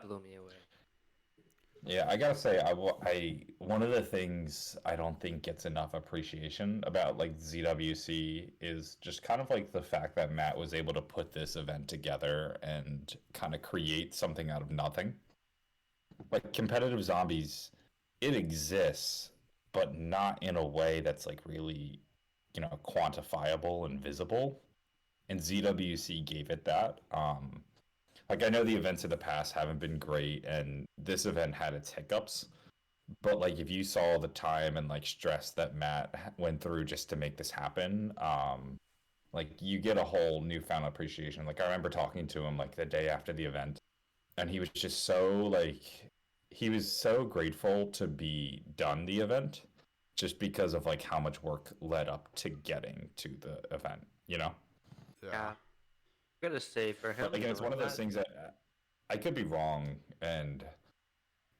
Blew me away. Yeah, I gotta say, one of the things I don't think gets enough appreciation about like ZWC is just kind of like the fact that Matt was able to put this event together and kind of create something out of nothing. Like competitive zombies, it exists, but not in a way that's like really, quantifiable and visible. And ZWC gave it that. Like I know the events of the past haven't been great, and this event had its hiccups. But like if you saw the time and like stress that Matt went through just to make this happen, like you get a whole newfound appreciation. Like I remember talking to him like the day after the event, and he was just so like he was so grateful to be done the event just because of like how much work led up to getting to the event. Yeah. Yeah, I'm gonna say for But him again, it's one doing of those that. things that I could be wrong, and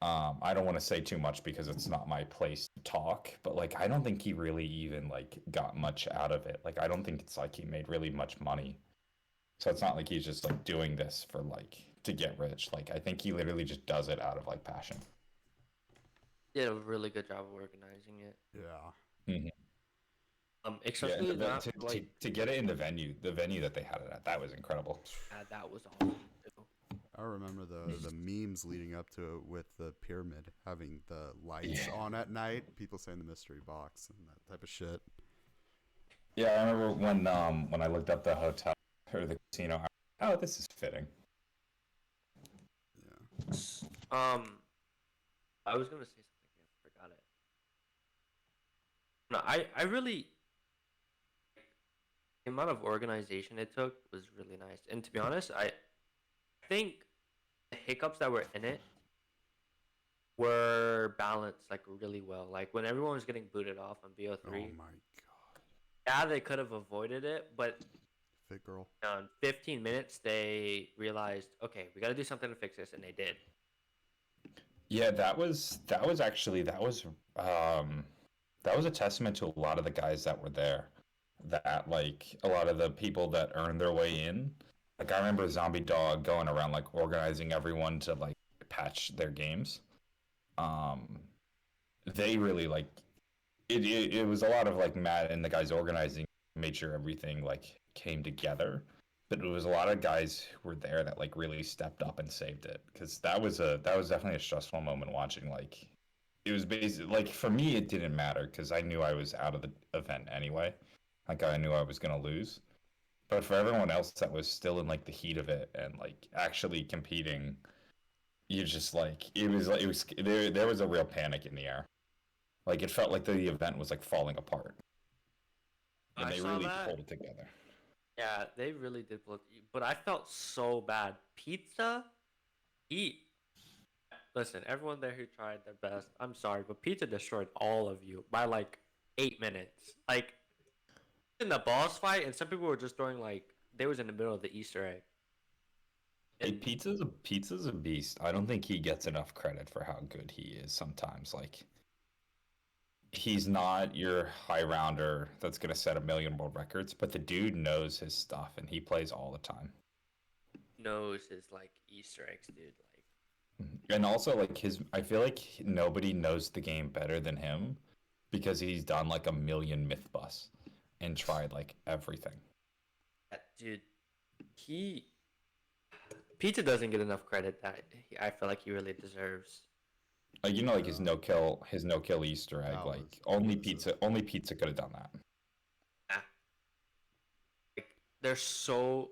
I don't want to say too much because it's not my place to talk. But like, I don't think he really even like got much out of it. Like, I don't think it's like he made really much money. So it's not like he's just like doing this for like to get rich. Like, I think he literally just does it out of like passion. Did a really good job of organizing it. Yeah. Hmm. Yeah, and Especially not like to get it in the venue that they had it at, that was incredible. that was awesome too. I remember the memes leading up to it with the pyramid having the lights Yeah. on at night, people saying the mystery box and that type of shit. Yeah, I remember when I looked up the hotel or the casino. Oh, this is fitting. Yeah. Um, I was gonna say something, I forgot it. No, I really the amount of organization it took was really nice. And to be honest, I think the hiccups that were in it were balanced like really well. Like when everyone was getting booted off on Oh BO3, my god. yeah, they could have avoided it, but Fit girl. in 15 minutes they realized, okay, we got to do something to fix this, and they did. Yeah, that was a testament to a lot of the guys that were there. That like a lot of the people that earned their way in. Like I remember Zombie Dog going around like organizing everyone to like patch their games. Um, they really like it was a lot of like Matt and the guys organizing made sure everything like came together. But it was a lot of guys who were there that like really stepped up and saved it because that was definitely a stressful moment watching like it was basically like for me it didn't matter because I knew I was out of the event anyway. Like I knew I was gonna lose. But for everyone else that was still in like the heat of it and like actually competing, you just like it was there was a real panic in the air. Like it felt like the event was like falling apart, and I they saw really that. pulled it together. Yeah, they really did blow. But I felt so bad. Pizza, eat. Listen, everyone there who tried their best, I'm sorry, but pizza destroyed all of you by like 8 minutes. Like in the boss fight, and some people were just throwing like they was in the middle of the Easter egg. Hey, And Pizza's a beast. I don't think he gets enough credit for how good he is sometimes. Like he's not your high rounder that's gonna set a million world records, but the dude knows his stuff and he plays all the time. knows his like Easter eggs, dude. Like And also like I feel like nobody knows the game better than him because he's done like a million myth busts and tried like everything. that dude. He Pizza doesn't get enough credit that I feel like he really deserves. Like like Yeah. his no kill Easter egg. That was Like impressive. only pizza could have done that. Yeah, like they're so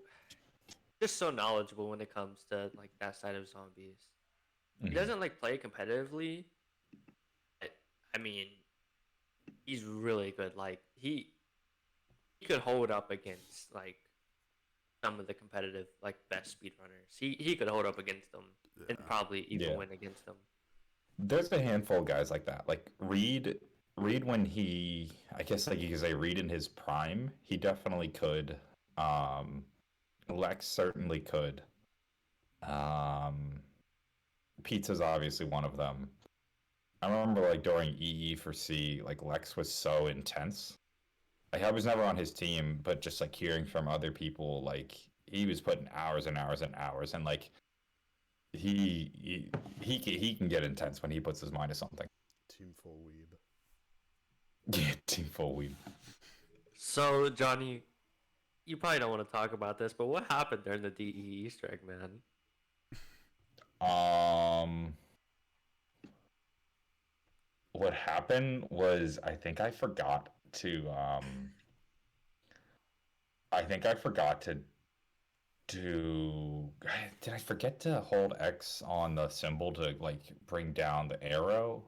just so knowledgeable when it comes to like that side of zombies. He Mhm. doesn't like play competitively. But, I mean, he's really good. Like he could hold up against like some of the competitive like best speedrunners. He could hold up against them and Yeah. probably even Yeah. win against them. There's a handful of guys like that. Like Reed when he, I guess like you could say Reed in his prime, he definitely could. Lex certainly could. Um, Pizza's obviously one of them. I remember like during EE4C, like Lex was so intense. Like I was never on his team, but just like hearing from other people, like he was putting hours and hours and hours, and like he can get intense when he puts his mind to something. Team full weeb. Yeah, team full weed. So Johnny, you probably don't want to talk about this, but what happened during the DE Easter egg, man? Um, what happened was I think I forgot to do did I forget to hold X on the symbol to like bring down the arrow?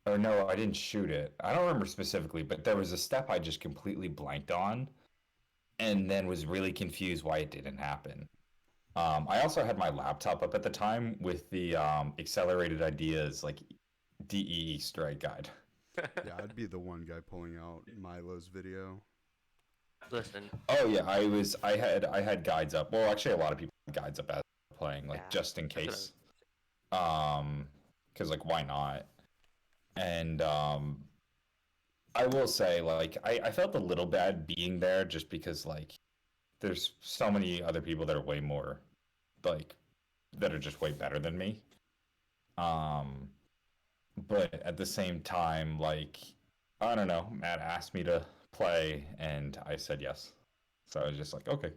Or no, I didn't shoot it. I don't remember specifically, but there was a step I just completely blanked on and then was really confused why it didn't happen. I also had my laptop up at the time with the accelerated ideas like DE Easter egg guide. Yeah, I'd be the one guy pulling out Milo's video. Listen, Oh yeah, I had guides up. Well, actually, a lot of people had guides up as playing, like yeah, just in that's what I case. was- Because like why not? And I will say, like, I felt a little bad being there just because like there's so many other people that are way more like that are just way better than me. Um, but at the same time, like, I don't know, Matt asked me to play and I said yes. So I was just like, okay.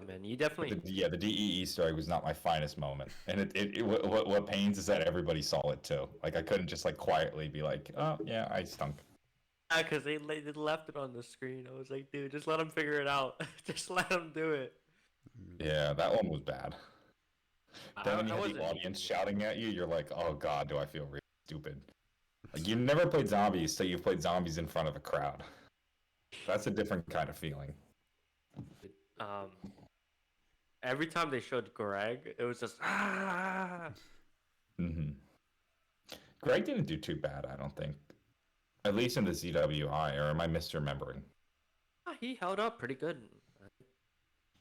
man, you But definitely. yeah, the DE Easter egg was not my finest moment, and what pains is that everybody saw it too. Like I couldn't just like quietly be like, oh yeah, I stunk. Yeah, because they left it on the screen. I was like, dude, just let them figure it out. Just let them do it. Yeah, that one was bad. Then when you I had the wasn't. audience shouting at you, you're like, oh god, do I feel really stupid? Like you never played zombies, so you've played zombies in front of a crowd. That's a different kind of feeling. Um, every time they showed Greg, it was just ah. hmm Greg didn't do too bad, I don't think. At least in the ZWI, or am I misremembering? He held up pretty good. As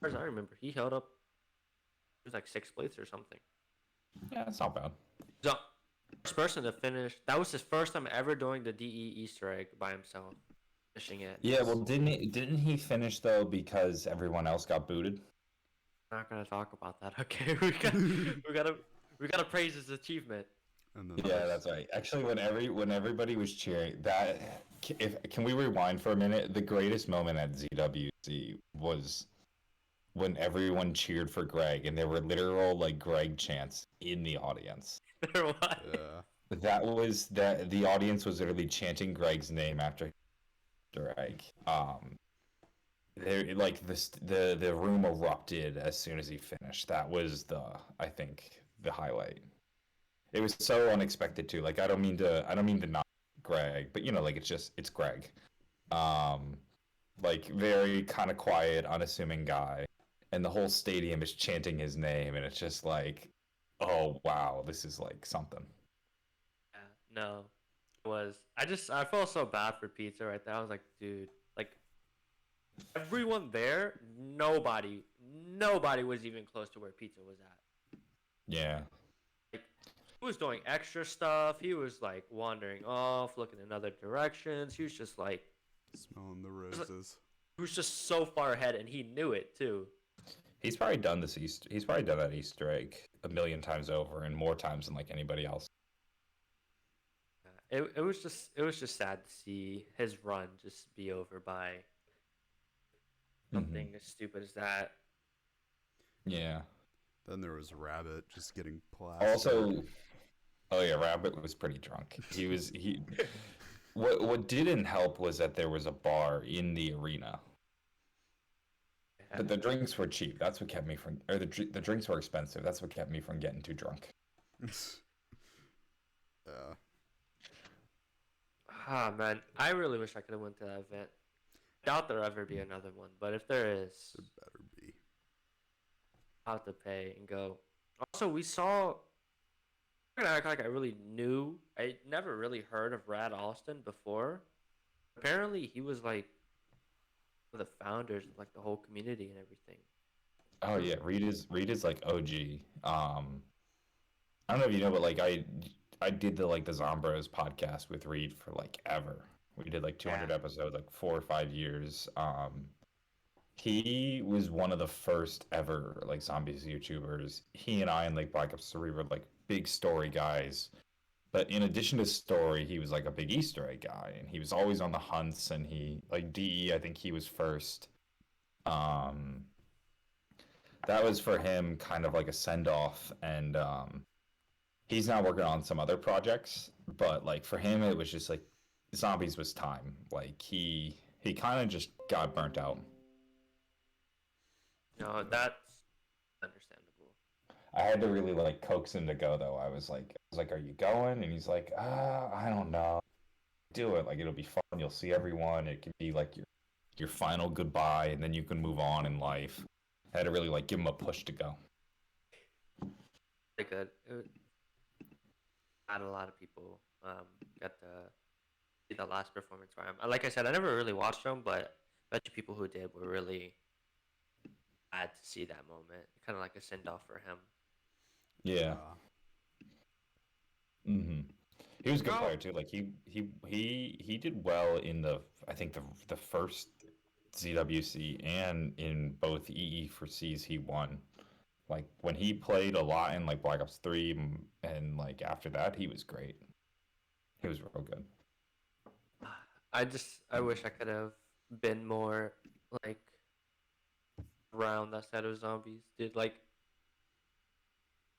far as I remember, he held up. It was like 6th place or something. Yeah, it's not bad. So, first person to finish. That was his first time ever doing the DE Easter egg by himself, finishing it. Yeah, well, didn't he finish though because everyone else got booted? We're not gonna talk about that. Okay, we gotta praise his achievement. And then Yeah, that's right. Actually, when everybody was cheering, that if can we rewind for a minute? The greatest moment at ZWC was when everyone cheered for Greg, and there were literal like Greg chants in the audience. There was. yeah. That was that the audience was literally chanting Greg's name after Greg. There like the room erupted as soon as he finished. That was I think the highlight. It was so unexpected too. Like I don't mean to not Greg, but you know, like it's Greg. Um, like very kind of quiet, unassuming guy, and the whole stadium is chanting his name, and it's just like, oh wow, this is like something. Yeah, no, it was. I felt so bad for Pizza right there. I was like, dude, like everyone there, nobody was even close to where Pizza was at. Yeah. Like, he was doing extra stuff. He was like wandering off, looking in other directions. He was just like, Smelling the roses. he was just so far ahead, and he knew it too. He's probably done this Easter. He's probably done that Easter egg a million times over, and more times than like anybody else. It was just sad to see his run just be over by something as stupid as that. Yeah. Then there was Rabbit just getting plastered. Also, oh yeah, Rabbit was pretty drunk. He. What didn't help was that there was a bar in the arena, but the drinks were cheap. That's what kept me from, or the drinks were expensive. That's what kept me from getting too drunk. Yeah. Ah man, I really wish I could have went to that event. Doubt there'll ever be another one, but if there is, It better be. I'll have to pay and go. Also, we saw. I'm gonna act like I really knew. I never really heard of Rad Austin before. Apparently, he was like one of the founders of like the whole community and everything. Oh yeah, Reed is like OG. I don't know if you know, but like I did the Zombros podcast with Reed for like ever. We did like Yeah. 200 episodes, like 4 or 5 years. He was one of the first ever like zombies YouTubers. He and I and like Black Ops 3 were like big story guys. But in addition to story, he was like a big Easter egg guy, and he was always on the hunts. And he like DE, I think he was first. Um, that was for him kind of like a send off, and he's now working on some other projects. But like for him, it was just like zombies was time. Like he kind of just got burnt out. No, that's understandable. I had to really like coax him to go though. I was like, "Are you going?" And he's like, I don't know. Do it. Like it'll be fun. You'll see everyone. It can be like your final goodbye, and then you can move on in life." I had to really like give him a push to go. Pretty good. Had a lot of people got to see the last performance for him. Like I said, I never really watched him, but I bet you people who did were really glad to see that moment. Kind of like a send off for him. Yeah. Mm-hmm. He was a good Oh. player too. Like he did well in I think the first ZWC and in both EE for Cs he won. Like when he played a lot in like Black Ops 3 and like after that he was great. He was real good. I wish I could have been more like around that set of zombies. Dude, like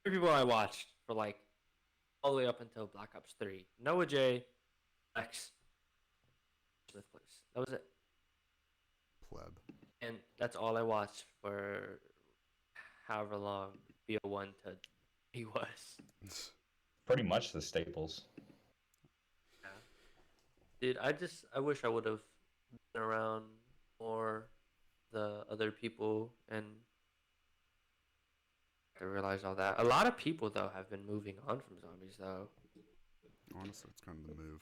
three people I watched for like all the way up until Black Ops 3. Noah J, X, Smith Place. That was it. Pleb. And that's all I watched for however long BO1 to he was. Pretty much the staples. Yeah. Dude, I wish I would have been around more the other people and I realize all that. A lot of people though have been moving on from zombies though. Honestly, it's kind of the move.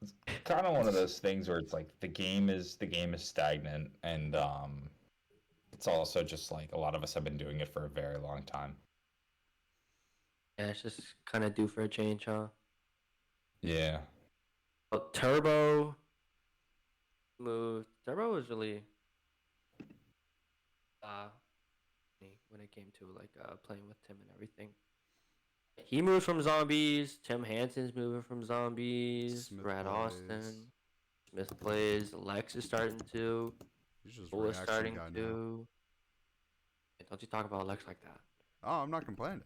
It's kind of one of those things where it's like the game is stagnant, and it's also just like a lot of us have been doing it for a very long time. Yeah, it's just kind of due for a change, huh? Yeah. But Turbo moved. Turbo was really when it came to like playing with Tim and everything. He moved from zombies. Tim Hansen's moving from zombies. Smith Brad plays. Austin. Smith plays. Lex is starting to. He's just Bull is reaction starting guy now. to. Hey, don't you talk about Lex like that. Oh, I'm not complaining.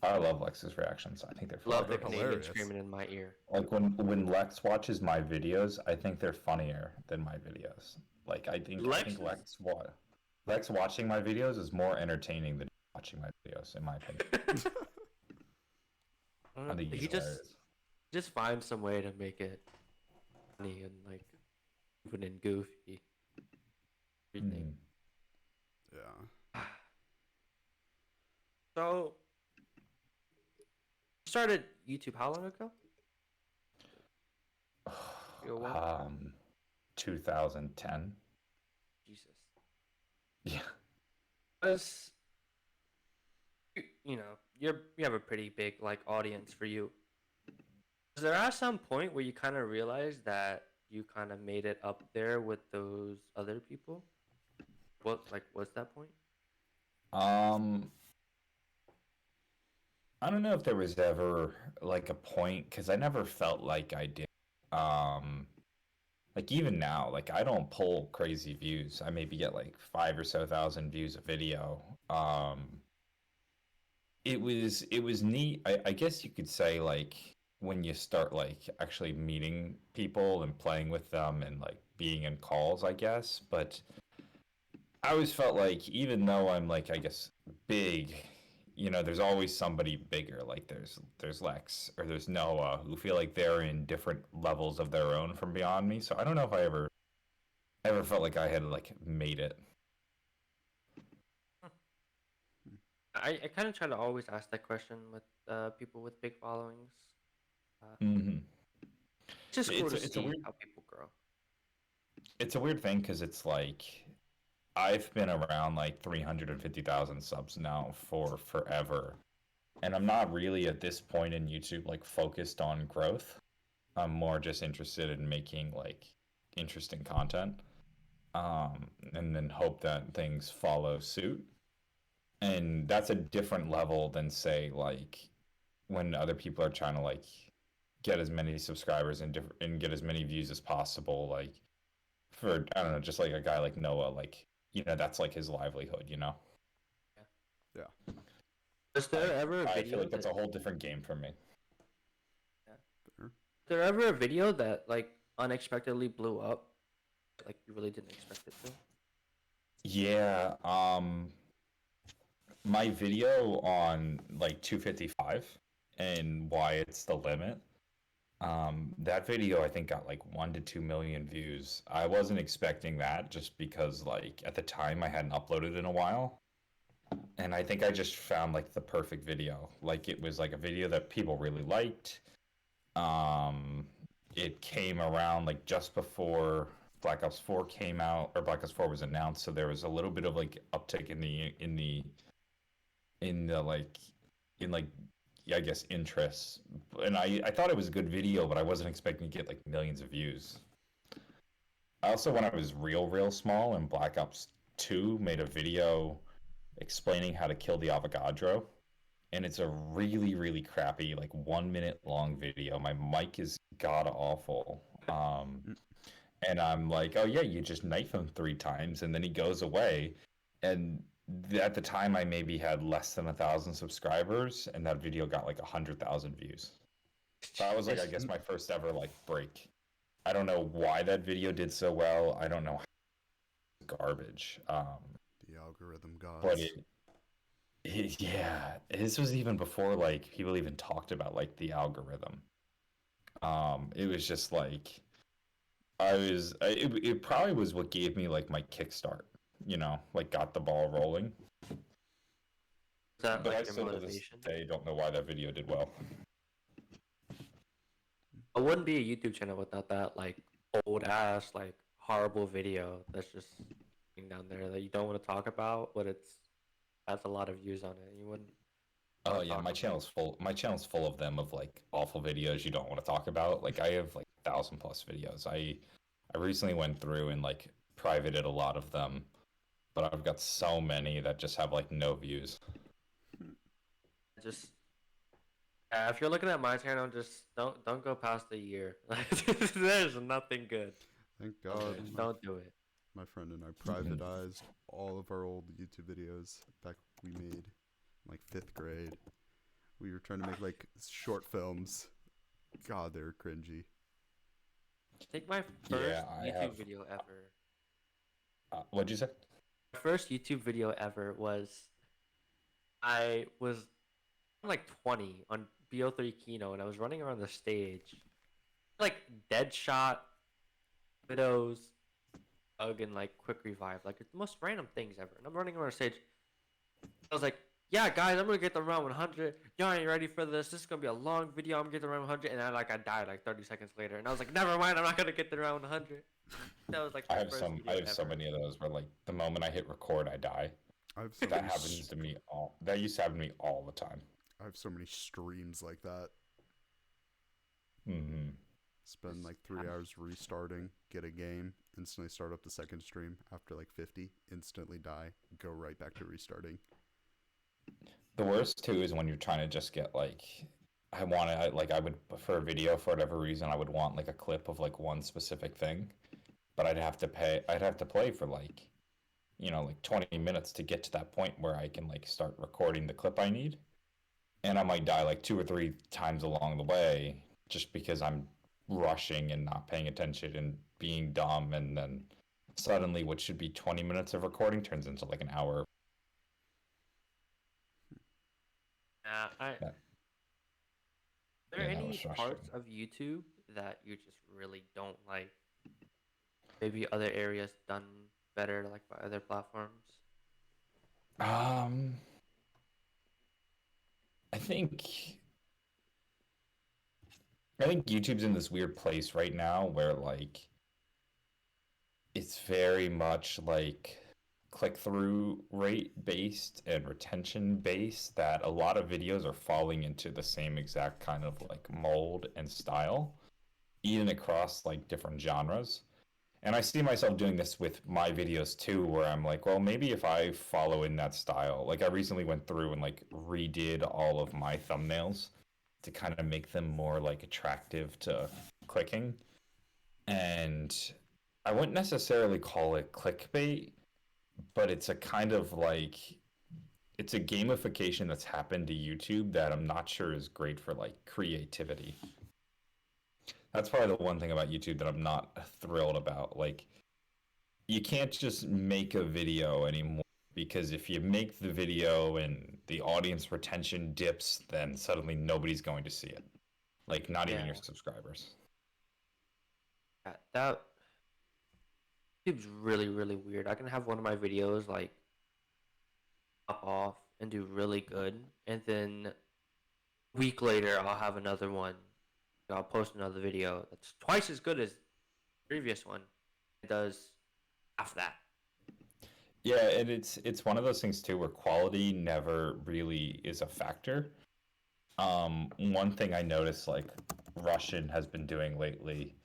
I love Lex's reactions. I think they're funny. Love the they're Canadian hilarious. screaming in my ear. Like when Lex watches my videos, I think they're funnier than my videos. Like I think Lex watching my videos is more entertaining than watching my videos, in my opinion. I think He he's hilarious. just finds some way to make it funny and like even and goofy. Everything. Yeah. So you started YouTube how long ago? 2010. Jesus. Yeah. Because you know you have a pretty big like audience for you. Was there at some point where you kind of realized that you kind of made it up there with those other people? What like what's that point? I don't know if there was ever like a point because I never felt like I did. Like even now, like I don't pull crazy views. I maybe get like 5 or so thousand views a video. It was neat. I guess you could say like when you start like actually meeting people and playing with them and like being in calls, I guess. But I always felt like even though I'm like I guess big, there's always somebody bigger. Like there's Lex or there's Noah who feel like they're in different levels of their own from beyond me. So I don't know if I ever ever felt like I had like made it. I kind of try to always ask that question with people with big followings. Hmm. It's just cool to It's a see weird how people grow. it's a weird thing because it's like I've been around like 350,000 subs now for forever, and I'm not really at this point in YouTube like focused on growth. I'm more just interested in making like interesting content, and then hope that things follow suit. And that's a different level than say like when other people are trying to like get as many subscribers and get as many views as possible. Like for I don't know, just like a guy like Noah, like that's like his livelihood. Yeah. Yeah. Was there Like ever a I feel video like that's that? a whole different game for me. Yeah. Fair. Was there ever a video that like unexpectedly blew up? Like you really didn't expect it to? Yeah, my video on like 255 and why it's the limit. That video I think got like 1 to 2 million views. I wasn't expecting that just because like at the time I hadn't uploaded in a while. And I think I just found like the perfect video. Like it was like a video that people really liked. Um, it came around like just before Black Ops 4 came out or Black Ops 4 was announced, so there was a little bit of like uptick in the like in like yeah, I guess interests. And I thought it was a good video, but I wasn't expecting to get like millions of views. I also, when I was real small and Black Ops 2 made a video explaining how to kill the Avogadro, and it's a really crappy like 1 minute long video. My mic is god awful. Mm. And I'm like, oh yeah, you just knife him 3 times and then he goes away. And at the time, I maybe had less than 1,000 subscribers, and that video got like 100,000 views. That was like, I guess, my first ever like break. I don't know why that video did so well. I don't know how garbage. The algorithm But gods. yeah, this was even before like people even talked about like the algorithm. It was just like it probably was what gave me like my kickstart, like got the ball rolling. Is that But I like your still to this motivation? day don't know why that video did well. It wouldn't be a YouTube channel without that like old ass like horrible video that's just sitting down there that you don't want to talk about, but it's has a lot of views on it. You wouldn't Oh want to yeah, talk my about. channel's full. My channel's full of them of like awful videos you don't want to talk about. Like I have like 1,000 plus videos. I recently went through and like privated a lot of them, but I've got so many that just have like no views. Just if you're looking at my channel, just don't go past a year. There's nothing good Thank on God there. Just don't do it. my friend and I Mhm. privatized all of our old YouTube videos back we made in like 5th grade. We were trying to make like short films. God, they're cringy. I think my Yeah, first I have. YouTube video ever. What'd you say? My first YouTube video ever was I was like 20 on BO3 Kino and I was running around the stage like Deadshot, Widows, Bug, and like Quick Revive. Like it's the most random things ever. And I'm running around the stage. I was like, yeah, guys, I'm gonna get the round 100. Y'all ain't ready for this. This is gonna be a long video. I'm gonna get the round 100. And I died like 30 seconds later. And I was like, never mind, I'm not gonna get the round 100. That was like I my have first some. I video have so ever. many of those where like the moment I hit record, I die. I have so That many. happens to me all. That used to happen to me all the time. I have so many streams like that. Hmm. Spend Just like 3 hours restarting, get a game, instantly start up the second stream after like 50, instantly die, go right back to restarting. The worst too is when you're trying to just get like I would for a video for whatever reason I would want like a clip of like one specific thing, but I'd have to play for like like 20 minutes to get to that point where I can like start recording the clip I need, and I might die like 2 or 3 times along the way just because I'm rushing and not paying attention and being dumb, and then suddenly what should be 20 minutes of recording turns into like an hour. I That, there yeah, that was any frustrating. parts of YouTube that you just really don't like? maybe other areas done better, like by other platforms? Um, I think I think YouTube's in this weird place right now where like it's very much like click-through rate based and retention based that a lot of videos are falling into the same exact kind of like mold and style, even across like different genres. And I see myself doing this with my videos too, where I'm like, well, maybe if I follow in that style, like I recently went through and like redid all of my thumbnails to kind of make them more like attractive to clicking. And I wouldn't necessarily call it clickbait, but it's a kind of like it's a gamification that's happened to YouTube that I'm not sure is great for like creativity. That's probably the one thing about YouTube that I'm not thrilled about. Like you can't just make a video anymore because if you make the video and the audience retention dips, then suddenly nobody's going to see it. Like not even Yeah, your subscribers. that seems really, really weird. I can have one of my videos like pop off and do really good, and then a week later I'll have another one. I'll post another video that's twice as good as the previous one. It does half that. Yeah, and it's one of those things too where quality never really is a factor. One thing I noticed like Russian has been doing lately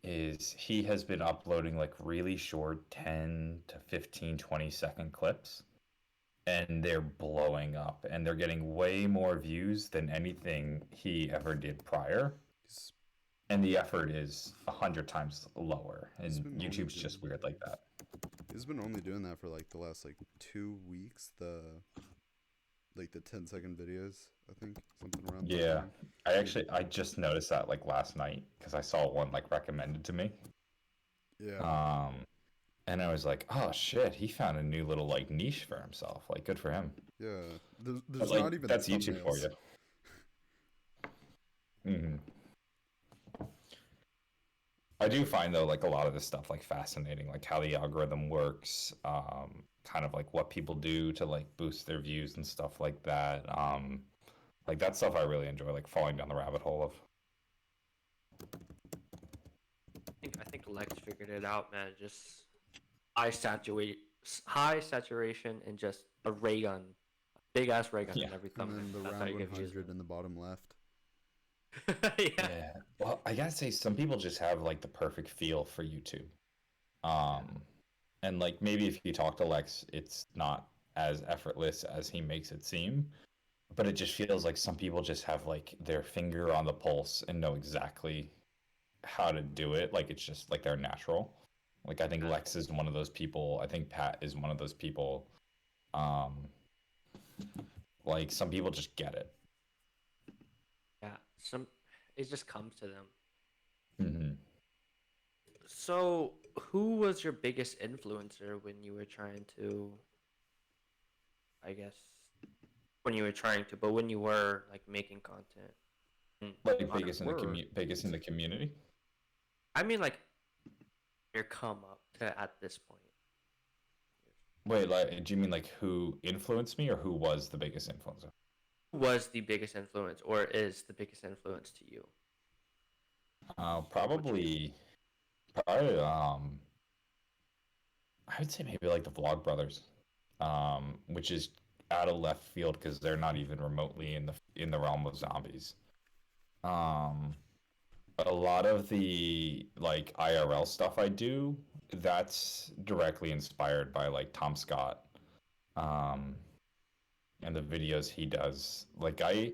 is he has been uploading like really short 10 to 15, 20-second clips and they're blowing up and they're getting way more views than anything he ever did prior. He's, And the effort is 100 times lower. he's And been only YouTube's doing just weird like that. he's been only doing that for like the last like 2 weeks. The 10-second videos, I think, something around that Yeah. line. I just noticed that like last night because I saw one like recommended to me. Yeah, Um and I was like, "Oh shit, he found a new little like niche for himself. Like good for him." yeah. But There's like not even that's YouTube for thumbnails. you. Hmm. I do find though like a lot of this stuff like fascinating, like how the algorithm works, kind of like what people do to like boost their views and stuff like that. Like that stuff I really enjoy, like falling down the rabbit hole of. I think Lex figured it out, man. Just high saturate, high saturation, and just a ray gun, big ass ray gun Yeah. in every And thumbnail. then the That's how round you get views. 100 in the bottom left. Yeah. Yeah. Well, I gotta say, some people just have like the perfect feel for YouTube. Um, and like maybe if you talk to Lex, it's not as effortless as he makes it seem, but it just feels like some people just have like their finger on the pulse and know exactly how to do it. Like it's just like they're natural. Like I think Lex is one of those people. I think Pat is one of those people. Um, like some people just get it. Yeah. It just comes to them. Hmm. So, who was your biggest influencer when you were trying to, I guess, when you were trying to, but when you were like making content Like on it? Word. biggest in the community. I mean, like your come up to at this point. Wait, like, do you mean like who influenced me or who was the biggest influencer? Who was the biggest influence, or is the biggest influence to you? Would you say? Probably, I would say maybe like the Vlog Brothers, which is out of left field because they're not even remotely in the realm of zombies. Um, a lot of the like IRL stuff I do, that's directly inspired by like Tom Scott, um, and the videos he does. Like I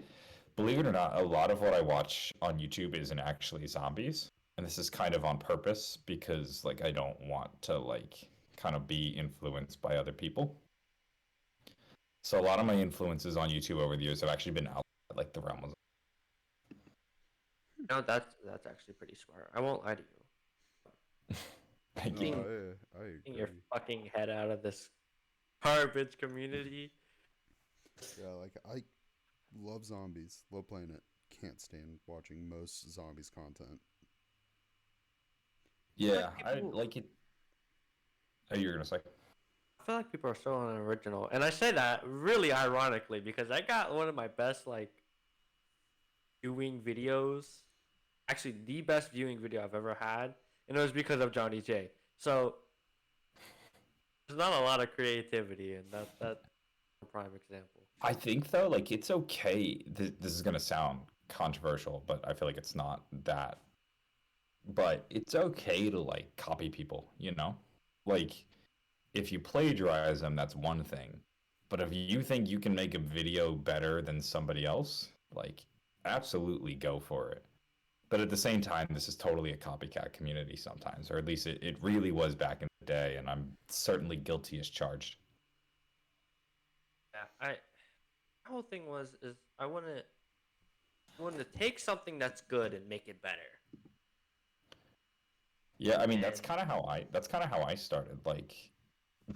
believe it or not, a lot of what I watch on YouTube isn't actually zombies. And this is kind of on purpose because like I don't want to like kind of be influenced by other people. So a lot of my influences on YouTube over the years have actually been out like the realm of. No, that's actually pretty smart. I won't lie to you. Thank No, you. I Getting your agree. fucking head out of this garbage community. Yeah, like I love zombies. Love playing it. Can't stand watching most zombies content. Yeah, Like I people, like it. You're gonna say? I feel like people are so unoriginal, and I say that really ironically because I got one of my best like viewing videos. Actually, the best viewing video I've ever had, and it was because of Johnny J. So there's not a lot of creativity, and that's a prime example. I think though, like it's okay. This is gonna sound controversial, but I feel like it's not that. But it's okay to like copy people, you know? Like if you plagiarize them, that's one thing. But if you think you can make a video better than somebody else, like absolutely go for it. But at the same time, this is totally a copycat community sometimes, or at least it really was back in the day, and I'm certainly guilty as charged. Yeah, my whole thing was is I want to take something that's good and make it better. Yeah, I mean And that's kind of how I started. Like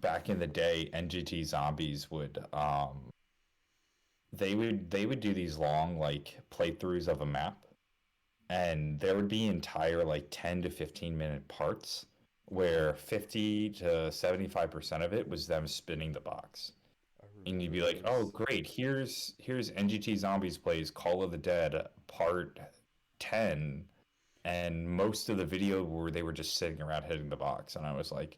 back in the day, NGT zombies would they would do these long like playthroughs of a map, and there would be entire like 10 to 15 minute parts where 50 to 75% of it was them spinning the box. I And you'd remember be like, "Oh, those. great! Here's NGT Zombies plays Call of the Dead Part 10," and most of the video where they were just sitting around hitting the box, and I was like,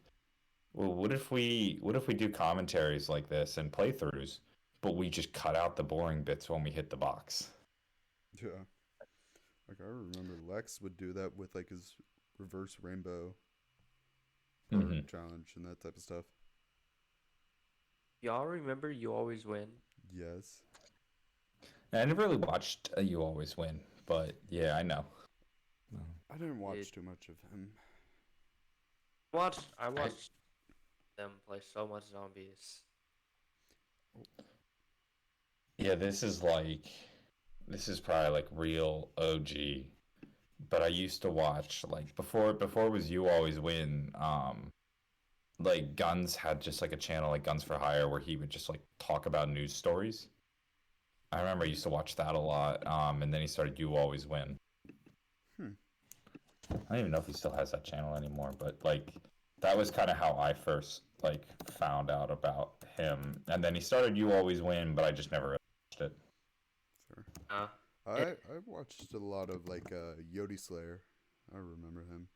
"Well, what if we do commentaries like this and playthroughs, but we just cut out the boring bits when we hit the box?" Yeah. Like I remember Lex would do that with like his reverse rainbow or Hmm. challenge and that type of stuff. y'all remember You Always Win? Yes. I never really watched You Always Win, but yeah, I know. I didn't It watch too much of him. I I, watched them play so much zombies. yeah, this is probably like real OG. But I used to watch like before it was You Always Win. Like Guns had just like a channel like Guns for Hire where he would just like talk about news stories. I remember I used to watch that a lot. And then he started You Always Win. Hmm. I don't even know if he still has that channel anymore, but like that was kind of how I first like found out about him. And then he started You Always Win, but I just never really watched it. Sure. Uh, I watched a lot of like Yodi Slayer. I remember him.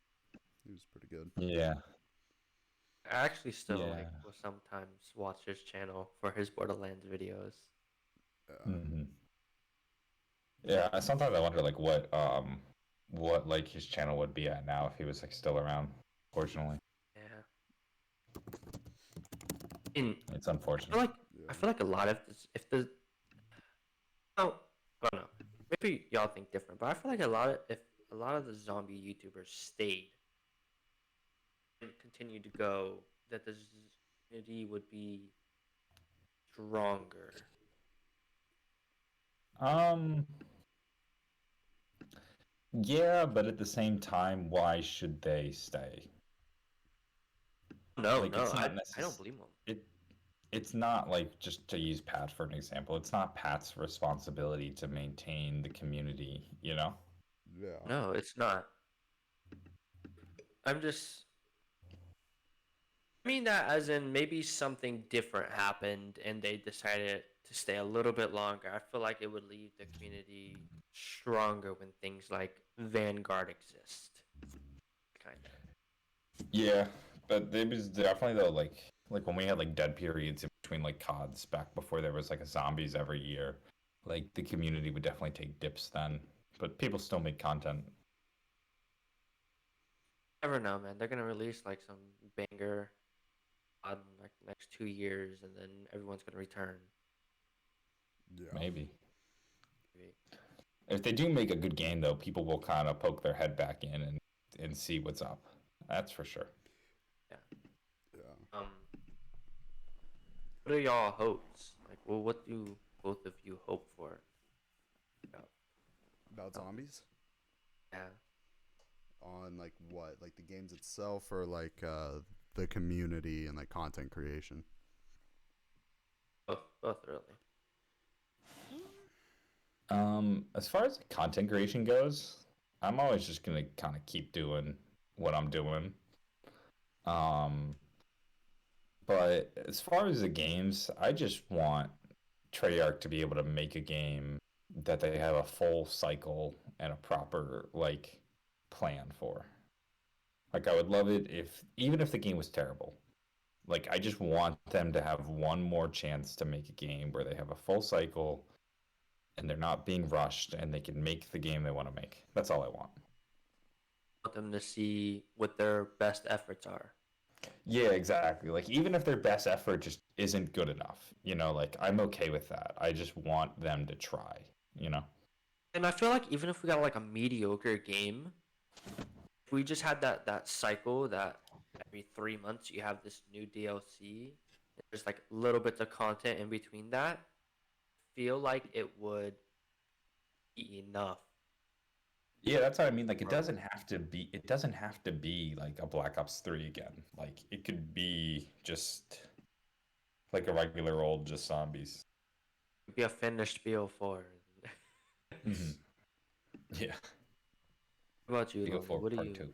He was pretty good. Yeah, I actually still yeah. like will sometimes watch his channel for his Borderlands videos. Yeah. Hmm. Yeah, sometimes I wonder like what like his channel would be at now if he was like still around. Fortunately, Yeah. In it's I feel unfortunate. like I Yeah. feel like a lot of this, if the oh I don't know, maybe y'all think different, but I feel like if a lot of the zombie YouTubers stayed and continued to go, that the community would be stronger. Um, yeah, but at the same time, why should they stay? No, Like no, it's not I don't necess blame them. it it's not like just to use Pat for an example, it's not Pat's responsibility to maintain the community, you know? Yeah. No, it's not. I'm just I mean that as in maybe something different happened and they decided to stay a little bit longer. I feel like it would leave the community stronger when things like Vanguard exist. Kind of. Yeah, but there was definitely though like when we had like dead periods in between like CODs back before there was like a zombies every year, like the community would definitely take dips then, but people still make content. Never know, man. They're gonna release like some banger on like the next 2 years, and then everyone's gonna return. Yeah. Maybe. Maybe. If they do make a good game though, people will kind of poke their head back in and see what's up. That's for sure. Yeah. Yeah. What are y'all hopes? Like, well, what do both of you hope for? Yeah. About Oh, zombies? yeah. On like what? Like the games itself or like the community and like content creation? Both really. As far as content creation goes, I'm always just gonna kind of keep doing what I'm doing. Um, But as far as the games, I just want Treyarch to be able to make a game that they have a full cycle and a proper like plan for. Like I would love it if even if the game was terrible. Like I just want them to have one more chance to make a game where they have a full cycle and they're not being rushed and they can make the game they want to make. That's all I want. Want them to see what their best efforts are. Yeah, exactly. Like even if their best effort just isn't good enough, like I'm okay with that. I just want them to try, you know? And I feel like even if we got like a mediocre game, if we just had that cycle that every 3 months you have this new DLC, there's like little bits of content in between that, feel like it would be enough. Yeah, that's what I mean. Like it doesn't have to be like a Black Ops 3 again. Like it could be just like a regular old just zombies. It'd be a finished BO4. Hmm. Yeah. What about you, Lonely? BO4 What do part you? 2.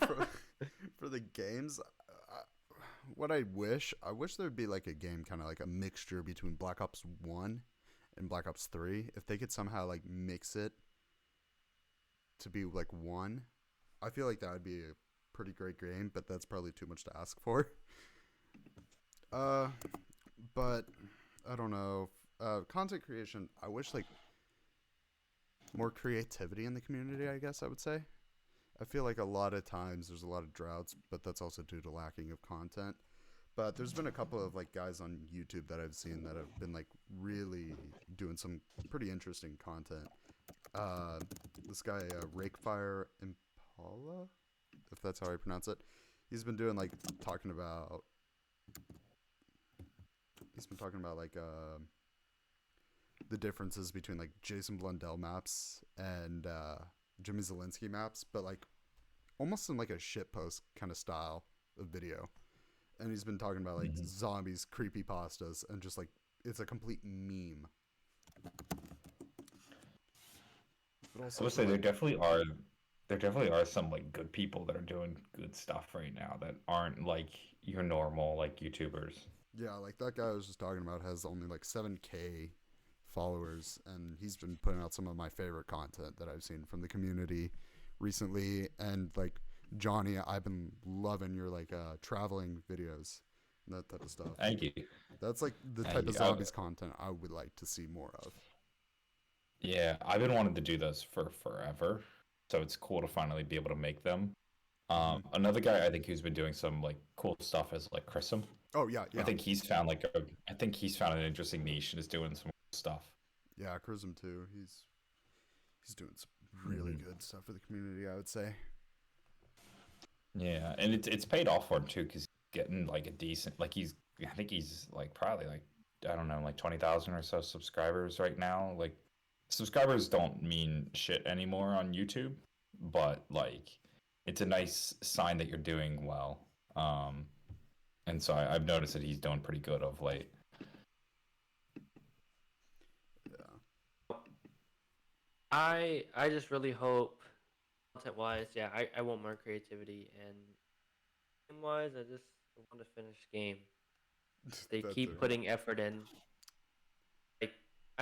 For for the games, what I wish there'd be like a game kind of like a mixture between Black Ops 1 and Black Ops 3. If they could somehow like mix it to be like one, I feel like that would be a pretty great game, but that's probably too much to ask for. Uh, but I don't know. Content creation, I wish like more creativity in the community, I guess I would say. I feel like a lot of times there's a lot of droughts, but that's also due to lacking of content. But there's been a couple of like guys on YouTube that I've seen that have been like really doing some pretty interesting content. Uh, this guy Rakefire Impala, if that's how I pronounce it, he's been doing like talking about like the differences between like Jason Blundell maps and Jimmy Zielinski maps, but like almost in like a shitpost kind of style of video. And he's been talking about like Hmm. zombies, creepy pastas, and just like it's a complete meme. But I also would for say like there definitely are some like good people that are doing good stuff right now that aren't like your normal like YouTubers. yeah, like that guy I was just talking about has only like 7K followers, and he's been putting out some of my favorite content that I've seen from the community recently. And like Johnny, I've been loving your like traveling videos and that type of stuff. Thank you. That's like the Thank type you. of zombies content I would like to see more of. Yeah, I've been wanting to do those for forever, so it's cool to finally be able to make them. Hmm. Another guy I think who's been doing some like cool stuff is like Chrism. Oh yeah, I yeah, think he's found like I think he's found an interesting niche and is doing some cool stuff. yeah. Chrism too. He's doing some really Hmm. good stuff for the community, I would say. Yeah, and it's paid off for him too because he's getting like a decent like I think he's like probably like I don't know like 20,000 or so subscribers right now. Like subscribers don't mean shit anymore on YouTube, but like it's a nice sign that you're doing well. And so I've noticed that he's doing pretty good of late. Yeah. I just really hope content wise, yeah, I want more creativity and game wise, I just want to finish game. They That keep too. putting effort in. Like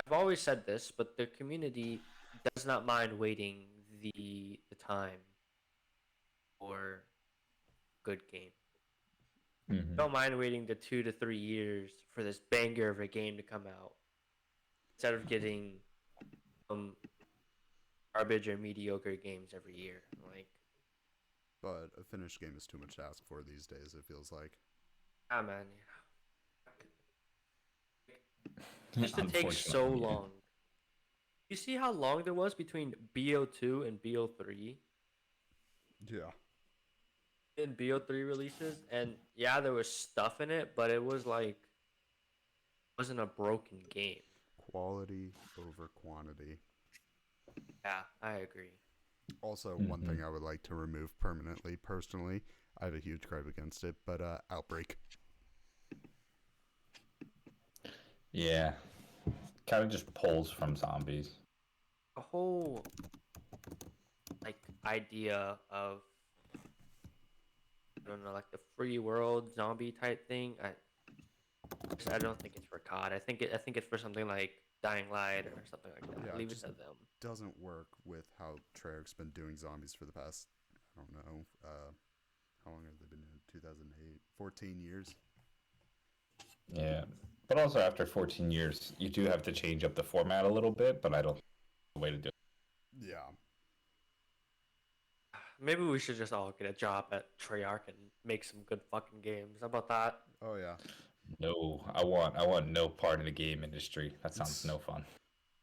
I've always said this, but the community does not mind waiting the time for good game. Hmm. Don't mind waiting the 2 to 3 years for this banger of a game to come out instead of getting um garbage or mediocre games every year. Like, But a finished game is too much to ask for these days, it feels like. ah man, just to take so Unfortunately, yeah. long. You see how long there was between BO2 and BO3 Yeah. in BO3 releases, and yeah, there was stuff in it, but it was like wasn't a broken game. Quality over quantity. Yeah, I agree. Also, one Hmm. thing I would like to remove permanently, personally, I have a huge gripe against it, but Outbreak. Yeah, kind of just pulls from zombies. The whole like idea of I don't know, like the free world zombie type thing. I don't think it's for COD. I think it's for something like Dying Light or something like that. Yeah, it Leave it just to them. doesn't work with how Treyarch's been doing zombies for the past, I don't know, how long have they been in 2008? 14 years? Yeah. But also after 14 years, you do have to change up the format a little bit, but I don't think the way to do it. Yeah. Maybe we should just all get a job at Treyarch and make some good fucking games. How about that? Oh, yeah. No, I want no part in the game industry. That sounds no fun.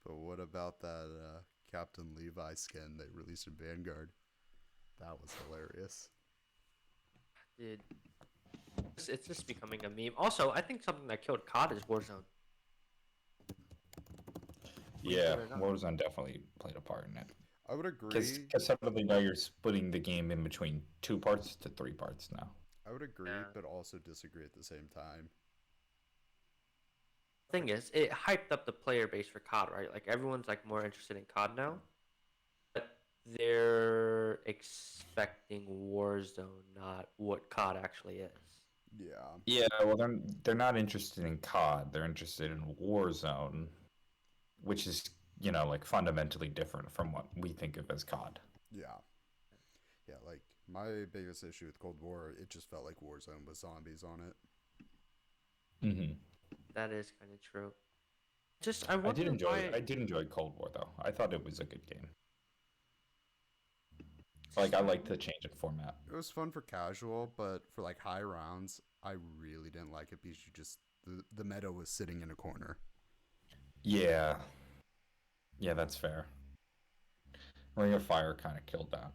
But what about that Captain Levi skin they released in Vanguard? That was hilarious. Dude, it's just becoming a meme. Also, I think something that killed COD is Warzone. Yeah, Warzone definitely played a part in it. I would agree. Because suddenly now you're splitting the game in between 2 parts to 3 parts now. I would agree, Yeah. but also disagree at the same time. Thing is, it hyped up the player base for COD, right? Like everyone's like more interested in COD now, but they're expecting Warzone, not what COD actually is. Yeah. Yeah, well, they're not interested in COD. They're interested in Warzone, which is, you know, like fundamentally different from what we think of as COD. Yeah. Yeah, like my biggest issue with Cold War, it just felt like Warzone with zombies on it. Mm-hmm. That is kind of true. Just I wonder I did enjoy Cold War though. I thought it was a good game. Like I liked the change in format. It was fun for casual, but for like high rounds, I really didn't like it because the meta was sitting in a corner. Yeah. Yeah, that's fair. Ring of Fire kind of killed that.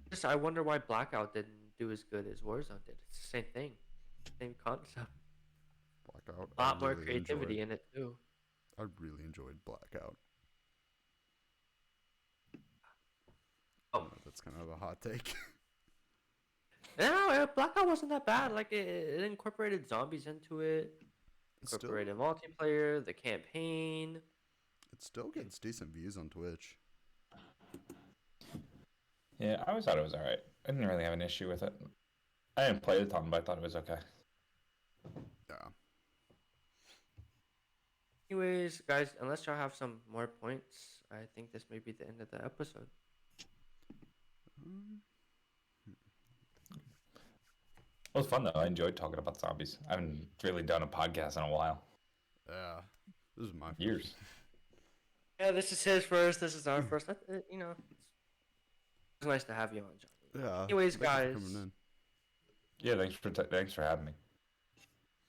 Just I wonder why Blackout didn't do as good as Warzone did. It's the same thing, same concept. Blackout. A lot more creativity in it too. I really enjoyed Blackout. Oh, That's kind of a hot take. no, Blackout wasn't that bad. Like it incorporated zombies into it, It's still, incorporated multiplayer, the campaign. it still gets decent views on Twitch. Yeah, I always thought it was alright. I didn't really have an issue with it. I didn't play it a ton, but I thought it was okay. Yeah. Anyways, guys, unless y'all have some more points, I think this may be the end of the episode. It was fun though. I enjoyed talking about zombies. I haven't really done a podcast in a while. Yeah. This is my first. Years. Yeah, this is his first. This is our first. You know, it's nice to have you on, Johnny. Yeah. Anyways, thank you for guys. coming in. Yeah, thanks for having me.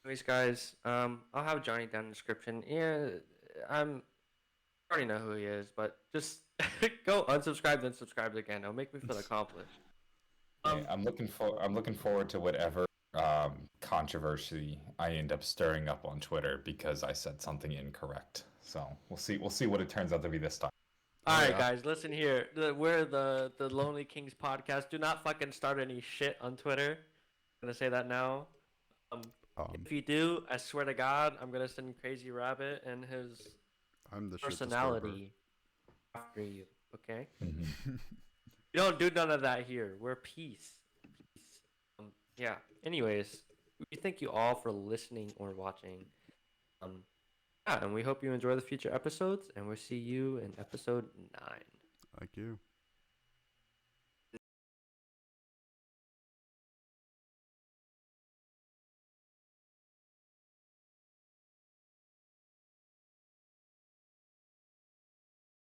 Anyways, guys, I'll have Johnny down in the description. Yeah, I already know who he is, but just go unsubscribe, then subscribe again. It'll make me feel accomplished. Yeah, I'm looking forward to whatever controversy I end up stirring up on Twitter because I said something incorrect. So we'll see what it turns out to be this time. All right, guys, listen here. We're the LonelyKings podcast. Do not fucking start any shit on Twitter. I'm gonna say that now. If you do, I swear to God, I'm gonna send Crazy Rabbit and his I'm the personality after you. Okay? Mm-hmm. We don't do none of that here. We're peace. Yeah. Anyways, we thank you all for listening or watching. Yeah, and we hope you enjoy the future episodes, and we'll see you in episode 9. Thank you.